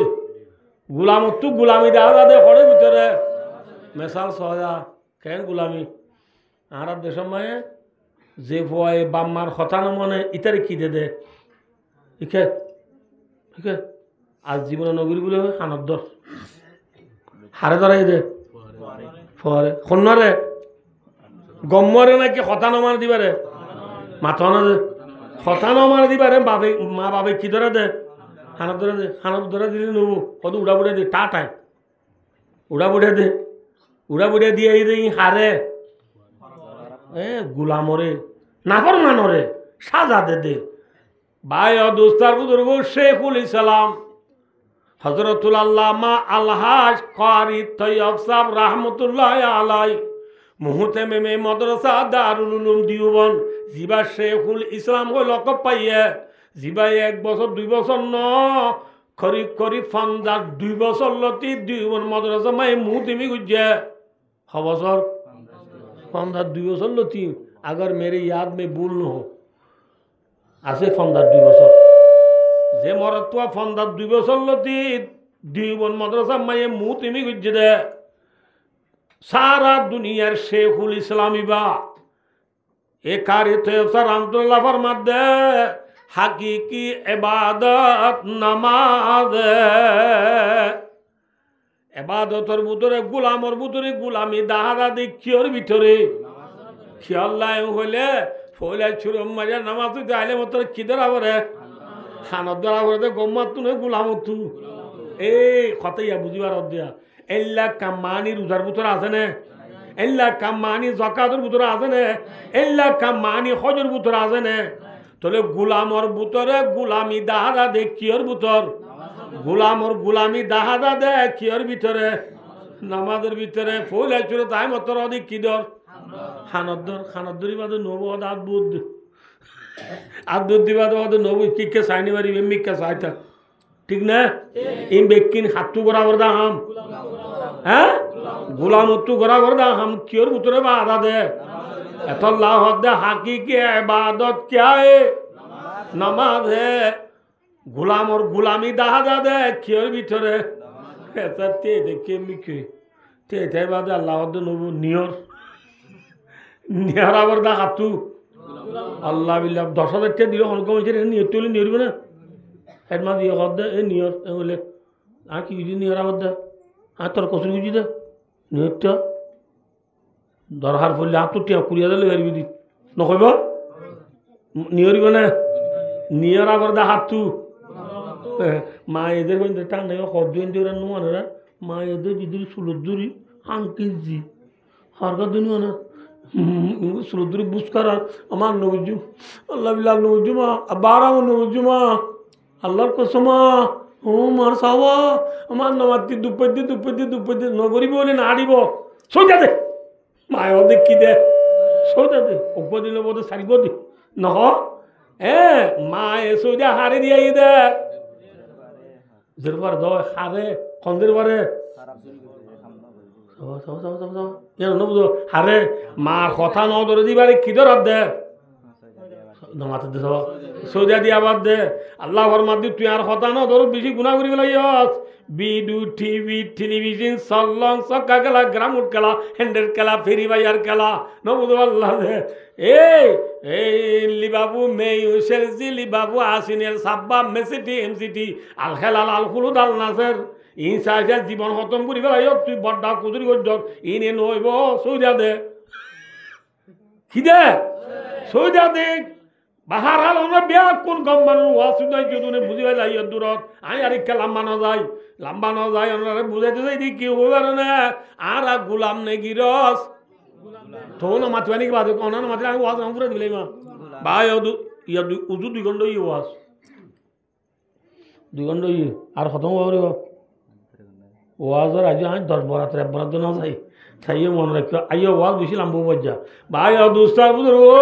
গোলামত্তু গোলামি দাহাদা দে হরের ভিতরে মেসাল সহজা কেন গোলামি আর দেশের মায়ে যে ভয় বাম্মার হতানো মনে ইতারে কি দে ইকে ইকে আজ জীবনে নগরী বলে হানদ হারে ধরাই দে ফরে খন্নরে গম্মরে নাকি হতানো মানে দিবারে মাথা না দে হতানো মানে দিবারে বাবে মা বাবে কি ধরে দে হানদ ধরে দে হানদ ধরে দিলে নেবো কত উড়া বুড়ে দে টাটাই উড়া বুড়ে দে উড়া বুড়ে দিয়ে এই দেই হারে গুলামরে নাফর মানরে সাজা দে দে ভাই ও দোস্তার বুজুর্গ শেখুল ইসলাম হযরতুল আল্লামা আলহাজ কারি তৈয়ব সাহেব রাহমাতুল্লাহ আলাই মুহতামিমে মাদ্রাসা দারুল উলুম দিওবন জিবা শেখুল ইসলাম কো লকব পাইয়ে জিবা 1 বছর 2 বছর ন খরি ফান্দার 2 বছর লতি দিওবন মাদ্রাসা মাই মুহতামি গুজে হবছর ফান্দার 2 বছর লতি अगर मेरे याद में भूल न हो आसे फंदार 2 বছর যে মরত্বা ফন্দার 2 বছর লতি দিবন মাদ্রাসা মায়ে মুতিমি গুজে দে সারা দুনিয়ার শেখুল ইসলামিবা এ কারি তৈয়ব রাহমাতুল্লাহ ফরমাত দে হাকিকি ইবাদত নামাজ ইবাদতের ভিতরে গোলামর ভিতরে গোলামি দাহাদা দেখিওর ভিতরে খেয়াল্লাহ হইলে ফলে ছুরম মাঝে নামাজ তুই আইলে মতো কিদার আবরে খানদার আবরে গম্মাত তুই গুলামত তু এই কথাইয়া বুঝিবার অধ্যায় এল্লা কামানি রোজার ভিতরে আছে না এল্লা কামানি যাকাতের ভিতরে আছে না এল্লা কামানি হজের ভিতরে আছে না তাহলে গোলামর ভিতরে গোলামি দাহাদা দে কিয়র ভিতর গোলামর গোলামি দাহাদা দে কিয়র ভিতরে নামাজের ভিতরে ফলে ছুরে তাই মতো অধিক কিদর খানদ্দর খানদ্দরি বাদে নব আদবুদ আদবুদ দিবাদ নব কিকে সাইনি মারি বেমিকা সাইতা ঠিক না ইন বেকিন হাতু বরাবর দা হাম হ্যাঁ গোলামত্তু বরাবর দা হাম কিয়র ভিতরে বাধা দে এত আল্লাহ দে হাকিকি ইবাদত क्या है নামাজ है গোলাম और গোলামি দাহাদা দে কিয়র ভিতরে এটা তে দেখে মিকে তে তাই বাদে আল্লাহ দে নব নিয়র নিয়ারাবর দা হাতু আল্লাহ বিল্লাহ 10,000 টাকা দিল অনেক কমেছে নিয়ত তুলে নিয়ে না এক মাস দিয়ে কর দে এই নিয়ত বলে আর কি বুঝি নিয়র আমার দে আর তোর কচুর বুঝি দে নিয়তটা দরকার পড়লে আর তো টিয়া কুড়িয়া দিলে গাড়ি বুঝি নকইব নিয়রিব না নিয়র আবার দা হাত তু মা এদের বন্ধু টান নেই শব্দ ওরা নোয়ারা মা এদের যদি সুলুদ্দুরি আঙ্কিজি হরকা দুনিয়া না সুলুদ্দুরি বুঝকার আমার নবুজু আল্লাহ বিল্লাহ নবুজু মা আবার আমার নবুজু মা আল্লাহর কসমা ও মার সাওয়া আমার নমাতি দুপদ্দি নগরিব বলে না আড়িব সৌজা দে মায় অদেক কি দে সৌজা দে অজ্ঞ দিলে বোধ সারিব দি নহ হ্যাঁ মা এ সৌজা হারে দিয়ে দে যেরবার দয় হারে খন্দের বারে নবুঝো হারে মার কথা ন ধরে দিবারে কি ধর দে নমাতে দে সৌজা দিয়ে আবার দে আল্লাহ ফরমাদ তুই আর কথা ন ধর বেশি গুণা করি গেলাইস বিডু টিভি টেলিভিশন সল্লং সক্কা খেলা গ্রামুট খেলা হ্যান্ডেল খেলা ফেরি বাইয়ার খেলা নবুঝো আল্লাহ দে এই লিবাবু মেয়ুসের জি লিবাবু আসিনের সাব্বা মেসিটি এমসিটি আল খেলাল আল খুলুদ আল নাসের ই চাইছে জীবন খতম করি পেলাই তুই বড্ডা কুচুরি করছ ইনে নইব সৌজা দে কি দে সৌজা দে বাহার হাল আমরা বিয়া কোন গম মানুষ ওয়াসুদাই কেতুনে বুঝি পাই যাই দূরত আই আর ইকা লাম্বা ন যায় আমরা বুঝাইতে যাই দি কি হইবার না আর গুলাম নে গিরস থোন মাতিবা নাকি বাদ অনান মাতিলে আমি ওয়াজ পুরা দিলে মা ভাই ইয়া উজু 2 ঘন্টা ই ওয়াজ 2 ঘন্টা ই আর খতম হইব ওয়াজর আজ আমি 10 বরাত বরাত না যাই তাইও মনে রাখো আইও ওয়াজ বেশি লাম্বু বজ্জা ভাই দুস্তার বুঝর ও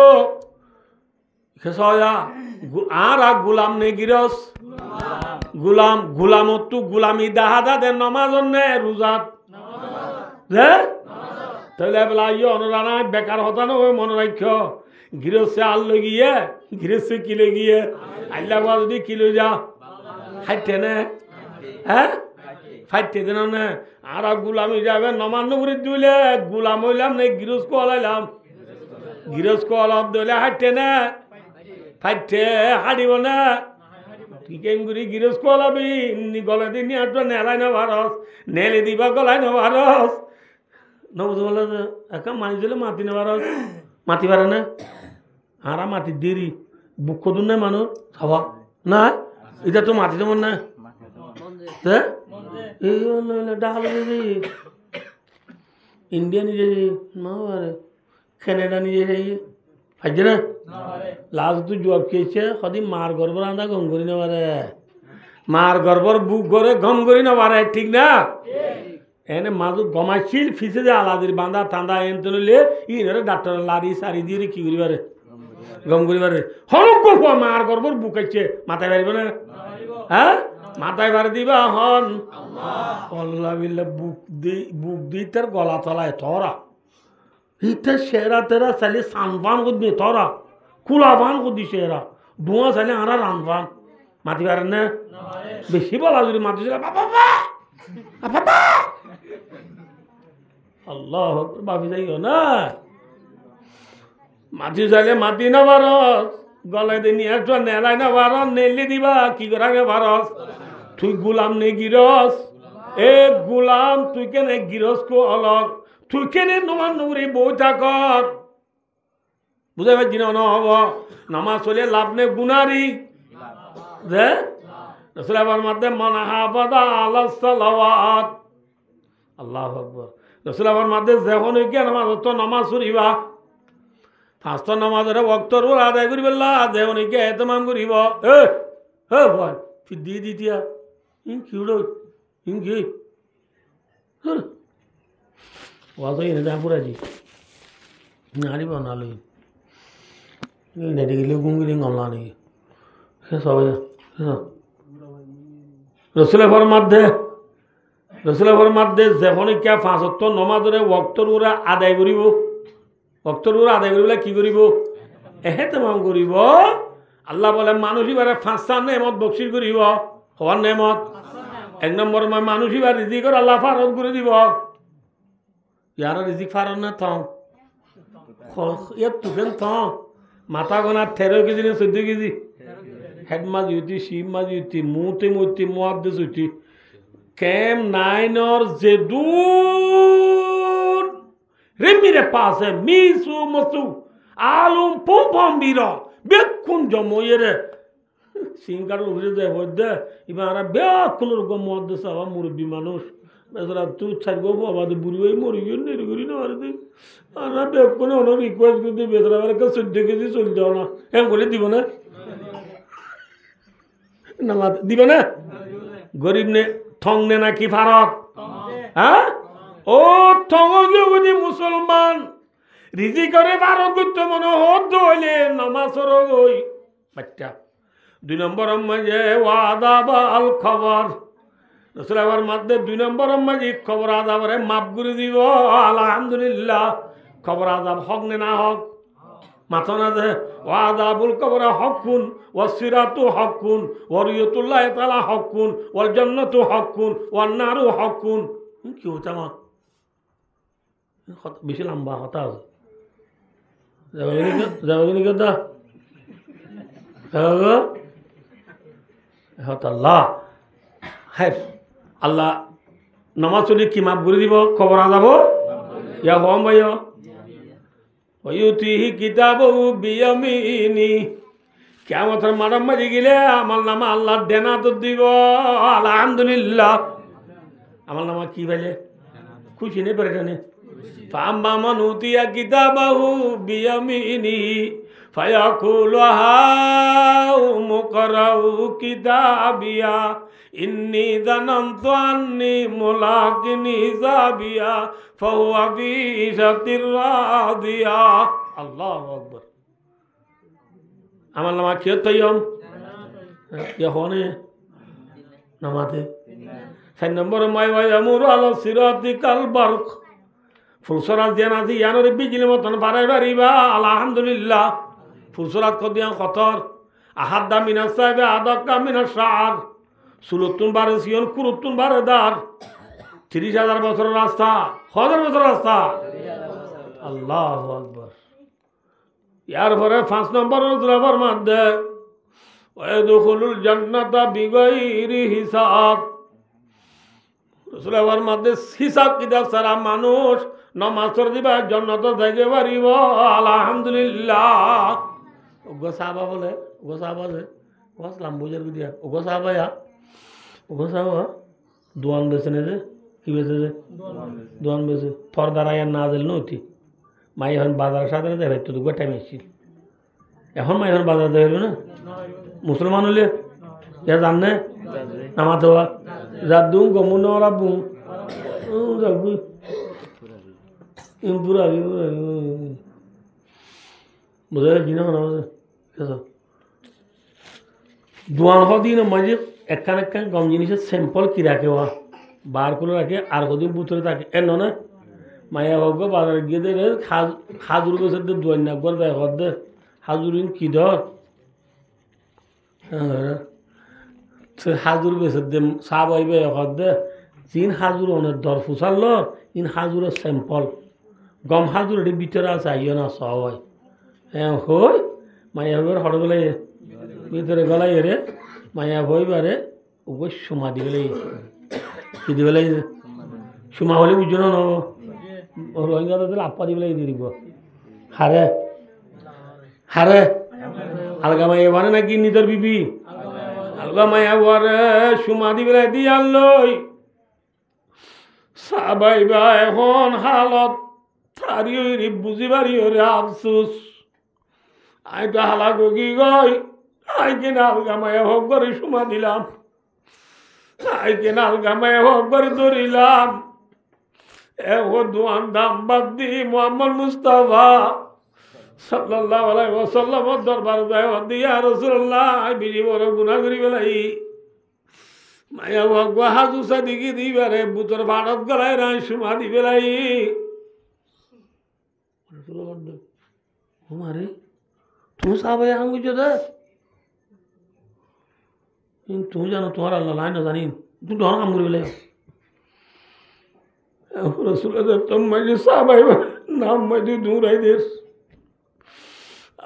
খেসয়া আর গুলাম নে গিরস গুলাম তু গুলামি দাহাদা দে নমাজ নে রোজাত রে তাহলে বলা ইয়ে অনুরানা বেকার হতা না ওই মনে রাখ গৃহস্থে আল লগিয়ে গৃহস্থে কি লগিয়ে আল্লাহ যদি কি লই যা হাইটে নে হ্যাঁ ফাইটে দেন না আর গুলামি যাবে নমান্য করে দিলে গুলাম হইলাম না গৃহস্থ হলাইলাম গৃহস্থ হলাম দিলে হাইটে নে ফাইটে হাঁড়িব না ঠিক করি গৃহস্থ হলাবি গলে দিন নেলাই না ভারস নেলে দিবা গলাই না ভারস নবুঝ বলে একা মানি দিলে মাতি নেবার মাতি পারে না আর মাটি দেরি বুক কদুন নাই মানুষ খাওয়া না এটা তো মাটি যেমন না ডাল ইন্ডিয়া নিজে না কানাডা নিজে যাই ফাইছে না লাস্ট তো জব খেয়েছে সদি মার গর্বর আন্দা গম করি না পারে মার গর্বর বুক করে গম করি না পারে ঠিক না এনে মাজু গমাইছিল ফিসে যে আলাদির বাঁধা ঠান্ডা এন তুলে ইনরে ডাক্তার লারি সারি দিয়ে কি করিবারে গম করিবারে হরক কোয়া মার গর্বর বুকাইছে মাথায় বাড়িব না হ্যাঁ মাথায় বাড়ি দিবা হন আল্লাহ বিল্লাহ বুক দি তার গলা তলায় তোরা ইতে সেরা তেরা চাইলে সানফান করবি তোরা কুলাফান করবি সেরা ধোঁয়া চাইলে আরা রানফান মাতি পারেন না বেশি বলা যদি মাতি বাবা আল্লাহ বাপি যাইও না মাটি চাইলে মাটি না ভারস গলায় দিয়ে নিয়ে একটা নেলাই না ভারস নেলি দিবা কি করাবে ভারস তুই গুলাম নে গিরস এ গুলাম তুই কেন গিরস কো অলগ তুই কেন নমান নগরী বই থাকর বুঝাই পারছি না হব নামাজ চলে লাভ নে গুনারি যে রসুলের মধ্যে মনাহাবাদা আলাস সালাওয়াত আল্লাহু আকবার রসুলের মধ্যে যখন কি নামাজ তো নামাজ পড়িবা পাঁচটা নামাজের বক্তর আদায় করি বললা যখন কি এতমাম করিব এ হে ভাই ফির দিয়ে দিতিয়া ইন কি উড়ো ইন কি ওয়াজ এনে দা পুরাজি নারিব না লই নেডি গেলে গুঙ্গিরি গমলা নাকি শেষ হবে রসুলের মধ্যে যখন কে 5 ওয়াক্ত নমাজরে ওয়াক্তর ওরা আদায় করিব ওয়াক্তর ওরা আদায় করিবলে কি করিব এহেতেমাম করিব আল্লাহ বলে মানুষই বারে 5টা নেমত বকশিস করিব হওয়ার নেমত 1 নম্বর মানুষই বা রিজিকর আল্লাহ ফারজ করে দিব ইয়ার রিজিক ফারজ না থাও ইয়ার তুকেন থাও মাথা গোনা 13 কেজি না 14 কেজি হেড মাঝি হইতি শিব মাঝি হইতি মুতে মইতি মুহাদ্দিস হইতি কেম 9 যে দূর রেমিরে পাশে মিসু মসু আলুম পোপম বীর বেকুন জময়েরে সিংকার উঠে যায় হইদে ইবারা বেকুন রকম মুহাদ্দিস আবা মুরব্বি মানুষ বেচারা তুই ছাড়বো আমাদের বুড়ি ভাই মরি গেল নেড়ে করি না আর আমরা বেকুন অনেক রিকোয়েস্ট করতে বেচারা আমার কাছে 14 কেজি চলে যাও না এম করে দিব না নামাজ দিবে না গরিব নে ঠং নে নাকি ফারত হ্যাঁ ও ঠং যদি মুসলমান রিজি করে ফারত করতে মনে হত হইলে নামাজ গই বাচ্চা 2 নম্বর মাঝে ওয়াদা আল খবর রসুল আবার মধ্যে 2 নম্বর মাঝে খবর আদাবরে মাফ করে দিব আলহামদুলিল্লাহ খবর আদাব হক নে না হক মাথা না দে ওয়াদাবুল কবর হকুন ওয়াসিরাতু হকুন ওয়ারিয়াতুল্লাহ তাআলা হকুন ওয়াল জান্নাতু হকুন ওয়ান নারু হকুন কি হতা মা বেশি লম্বা হতা যাবনি কথা আল্লাহ হ্যাঁ আল্লাহ নামাজ চলি কি মাফ করে দিব খবর আদাব ইয়া হম ভাইয়া ওয়ুতিহি কিতাবহু বিয়ামিনি কিয়ামতের মাঠে মারি গেলে আমার নামা আল্লাহ দেনা তো দিব আলহামদুলিল্লাহ আমার নামা কি বলে খুশি নেই পেরেছানে ফাম্মা মান উতিয়া কিতাবহু বিয়ামিনি ফায়াকুলু হাউ মুকরাউ কিতাবিয়া ইন্নী যানানতু আন্নী মুলাকিন হিসাবিয়া ফাহুয়া ফি ঈশাতির রাদিয়া আল্লাহু আকবার আমার নামা কি তৈয়ম ইহনে নামাতে 4 নম্বর মাই ওয়ায়ামুরু আলা সিরাতি কাল বারক ফুলসরাত জানাতি ইয়ানরে বিজলি মতন পারে বাড়িবা আলহামদুলিল্লাহ ফুলসরাত কদিয়া খতর আহাদা মিনাস সাইবে আদাকা মিনাস শাআর সুলতুন বারে সিয়ন কুরুতুন বারে দার 30,000 বছরের রাস্তা 1000 বছরের রাস্তা আল্লাহু আকবার ইয়ার পরে 5 নম্বর রসুলের মধ্যে ওয়াদখুলুল জান্নাতা বিগাইরি হিসাব রসুলের মধ্যে হিসাব কিতাব ছাড়া মানুষ নামাজ পড়ে দিবা জান্নাত যাইতে পারিব আলহামদুলিল্লাহ ওগো সাহাবা বলে ওগো সাহাবা যে ওয়াসলাম বুঝার দিয়া ওগো সাহাবা ইয়া ওগো সাহাবা দোয়ান বেছে নে যে কি বেছে যে দোয়ান বেছে পর্দার আয়ার না দিল নতি মাই এখন বাজারের সাথে যাবে তো দুটো টাইম এসেছিল এখন মাই এখন বাজার যাবে না মুসলমান হলে ইয়া জানে নামাজ হওয়া যা দুম গমুন ওরা বুম যাবি পুরা বুঝা কিনা নামাজ দোয়ান হদিন মাঝে একখান একখান কম জিনিসের স্যাম্পল কি রাখে ওয়া বার করে রাখে আর কদিন বুতরে থাকে এন না মায়া ভাগ্য বাজারে গিয়ে দে খাজুর গাছের দে দোয়ান না করে দেয় হদ দে হাজুরিন কি ধর হাজুর বেছের দে সাপ আইবে হদ দে জিন হাজুর অনেক দর ফুসাল ইন হাজুরের স্যাম্পল গম হাজুর এটি ভিতরে আছে আইয় না সব হয় হ্যাঁ হই মায়া ভাবের হড় গেলাই ভিতরে গলাই রে মায়া হইবারে ওই সুমা দিবেলাই কি দিবেলাই সুমা হলে বুঝছো না নব রোহিঙ্গা দিলে আপা দিবেলাই দিয়ে দিব হারে হারে আলগা মাইয়া বানে নাকি নিজের বিবি আলগা মাইয়া বারে সুমা দিবেলাই দিয়ে আনলই সাবাইবা এখন হালত তারি বুঝিবারি রে আফসুস আই তো হালা গি গই আই কিনা আলগা মায়া হোক করে সুমা দিলাম আই কিনা আলগা মায়া হোক করে ধরিলাম এগো দোয়ান দাম বাদ দি মোহাম্মদ মুস্তাফা সাল্লাল্লাহু আলাইহি ওয়াসাল্লাম দরবার যায় দিয়া রাসূলুল্লাহ বিজি বড় গুনাহ করি বেলাই মায়া হোক হাজু সাদিকি দিবারে বুতর ভাড়ত গলায় রাই সুমা দি বেলাই हमारे तू साहब है हम जो दे इन तू जानो तुम्हारा लाइन न जानी तू डर काम कर ले रसूल तुम मुझे साहब है नाम मुझे दूर है देश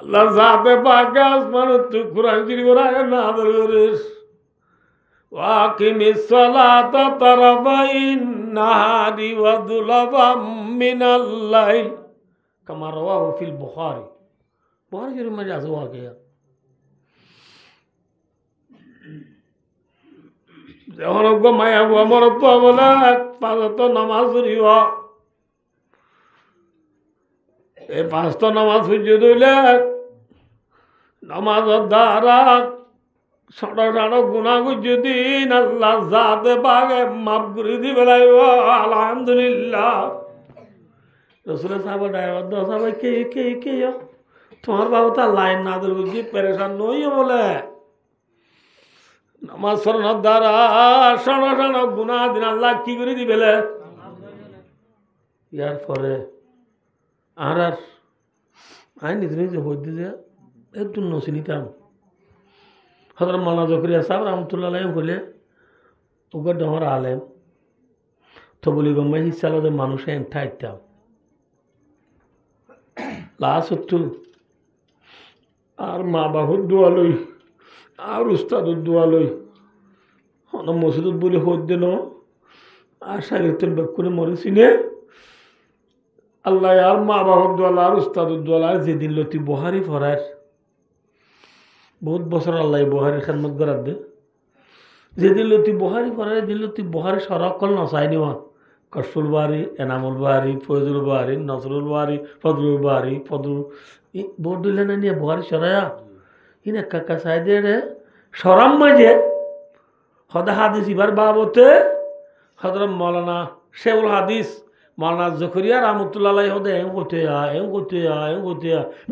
আল্লাহ জাতে পাক আসমানত তুই কোরআন শরীফ আয়াত নাযিল করিস ওয়াকিমিস সালাতা তারাফাইন নাহারি ওয়া যুলাফাম মিনাল লাইল কামা রাওয়াহু ফিল বুখারী শরীফ মধ্যে আছে ওয়াকিয়া যখন মায়া আমার বলে পাঁচত নামাজ পড়িব এই পাঁচটা নামাজ পড়িয়ে দিলে নামাজের দ্বারা ছোট ছোট গুণা গুজিয়ে দিন আল্লাহ জাতে পাকে মাফ করে দিবে আলহামদুলিল্লাহ রসুল সাহেব ড্রাইভার দো সাহেব কে কে কে তোমার বাবু তার লাইন না দিল বুঝি পেরেশান নই বলে নামাজ পড়ানোর দ্বারা ছোট ছোট গুণা দিন আল্লাহ কি করে দিবেলে ইয়ার পরে আর আর আই নিজে নিজে হইতে যে একটু নসি নিতাম হজরত মৌলানা জকরিয়া সাহেব রহমতুল্লাহ বলে ওকে ডহর আলেম তো বলি গম্মা হিসাবে মানুষে এনঠা ইতাম লাশ হতো আর মা বাহুর দোয়া লই আর উস্তাদুর দোয়া লই মসজিদত বলে হইত দিন আর সাগরিতের বেক্ষণে মরেছি নে আল্লাহ আর মা বাবার দোয়ালা আর উস্তাদুর দোয়ালা আর যেদিন লতি বহারি ফরার বহুত বছর আল্লাহ বহারির খেদমত করার দে যেদিন লতি বহারি ফরার দিন লতি বহারি সরকল নচাই নিওয়া কসফুল বাহারি এনামুল বাহারি ফয়জুল বাহারি নসরুল বাহারি ফজলুল বাহারি ফজলুল বোর্ড দিলে না নিয়ে বহারি সরায়া ইনে কাকা সাইদে রে সরাম মাঝে হদা হাদিস ইবার বাবতে হজরত মৌলানা শেউল হাদিস মৌলানা জকরিয়া রহমতুল্লাহ হদে এম করতে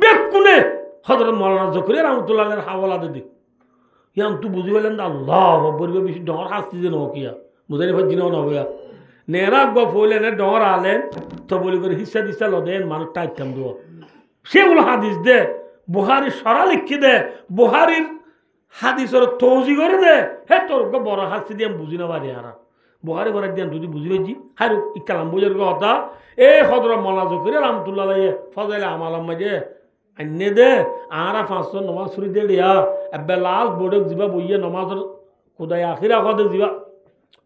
বেকুনে হজরত মৌলানা জকরিয়া রহমতুল্লাহ হাওয়ালা দিদি ইয়াম তু বুঝি পেলেন আল্লাহ বলবে বেশি ডর হাসতি যে নকিয়া বুঝাই ভাই জিনাও না হইয়া নেরা গপ হইলে নে ডর আলেন তো বলি করে হিসা দিসা লদেন মানুষ টাইতাম দো শেউল হাদিস দে বুহারি সরা লিখি দে বুহারির হাদিসের তৌজি করে দে হে তোর বড় হাসি দিয়ে বুঝি না পারি আর বুহারি করে দিয়ে যদি বুঝি পেয়েছি হারু ইকালাম বুঝের কথা এ হজর মৌলানা জকরিয়া রহমতুল্লাহ ফজাইলে আমালাম মাঝে আনে দে আরা 500 নমাজ শুরু দে দিয়া এবে লাল বোর্ডক যাবা বইয়ে নমাজের খুদাই আখিরা কদে যাবা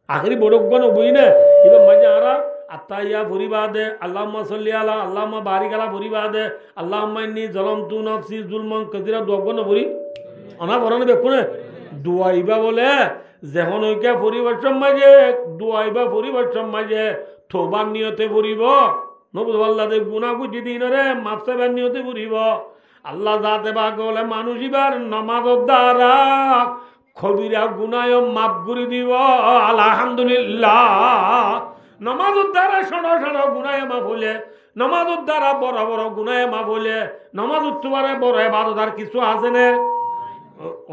আখিরি বোর্ডক গন বই না এবার মাঝে আরা আত্তাইয়া ফরিবাদে আল্লাহুম্মা সাল্লি আলা আল্লাহুম্মা বারিক আলা ফরিবাদে আল্লাহুম্মা ইন্নী যালামতু নাফসি যুলমান কাসীরা দোয়া বলি অনা বরণে বেকুনে দুয়াইবা বলে যখন ওইকে পরিবর্তন মাঝে দুয়াইবা পরিবর্তন মাঝে থোবার নিয়তে পড়িব নবুল্লাহ দে গুণা গুজি দিন রে মাপসাবার নিয়তে পড়িব আল্লাহ যাতে বা গলে মানুষ এবার নমাজের দ্বারা খবিরা গুনায় মাপ করে দিব আলহামদুলিল্লাহ নমাজের দ্বারা সড় সড় গুনায় মাপ হলে নমাজের দ্বারা বড় বড় গুনায় মাপ হলে নমাজ উঠতে বড় এবাদত আর কিছু আছে না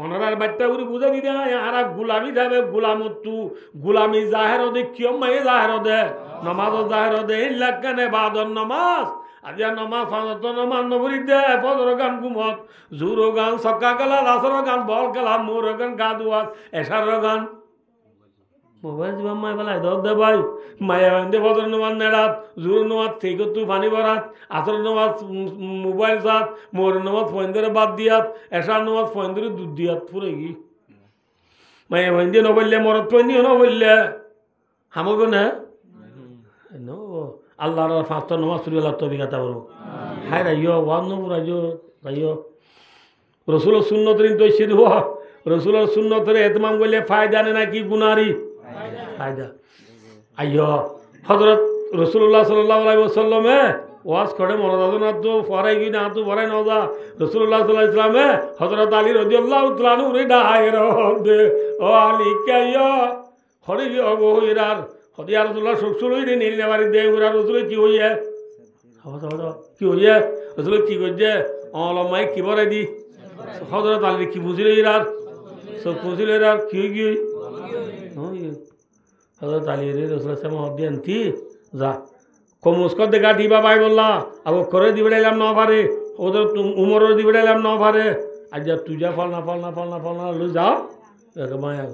ওনার বাচ্চা করে বুঝে দিতে আর গুলামি যাবে গুলামতু গুলামি জাহের দে কিয়ম মাই জাহের দে নমাজ জাহের দে ইল্লাকানে বাদর নমাজ আজিয়া নমাজ ফাজত নমাজ নবরি দে ফজর গান গুমত জুর গান সক্কা গলা লাসর গান বল গলা মোর গান গাদুয়াত এশার গান মোবাইল জীবন মাই বলাই দর দে ভাই মায়া বান্ধে ফজর নমাজ নেড়াত জুর নমাজ থেকে তু পানি ভরাত আসর নমাজ মোবাইল সাত মোর নমাজ ফয়েন্দের বাদ দিয়াত এশার নমাজ ফয়েন্দের দুধ দিয়াত ফুরে গি মায়া বান্ধে নবললে মরত পয়েন্দিও নবললে হামবে না আল্লাহর 5টা নমাজ পড়ি আল্লাহ তবিকাতা বলব হায় রাইও ওয়ান নবুর আইও রাইও রসুলের সুন্নতরিন তো সিদ্ধ রসুলের সুন্নতরে এতমাম করলে ফায়দা নে নাকি গুনারি ফায়দা আইয় হজরত রসুল্লাহ সাল্লাল্লাহু আলাইহি ওয়াসাল্লামে ওয়াজ করে মনোদান তো ফরাই গি না তো ফরাই নজা রসুল্লাহ সাল্লাল্লাহু আলাইহি ওয়াসাল্লামে হযরত আলী রাদিয়াল্লাহু তাআলা নূর ডায়ের দে ও আলী কাইয়া হরি গো হইরার হদিয়া রাসূলুল্লাহ সুকসুলই রে নীল নেবারি দে ওরা রসুল কি হইয়ে কি হইয়ে রসুল কি কইছে অলমাই কি বড়াই দি হযরত আলী কি বুঝিলে ইরার সব বুঝিলে ইরার কি কি হযরত আলী রে রসুল সামনে হদিয়ান থি যা কমস্কর দেখা দিবা ভাই বললা আব করে দিবেলাম না পারে ওদের উমরের দিবেলাম না পারে আজ তুই যা ফল না লই যাও মায়া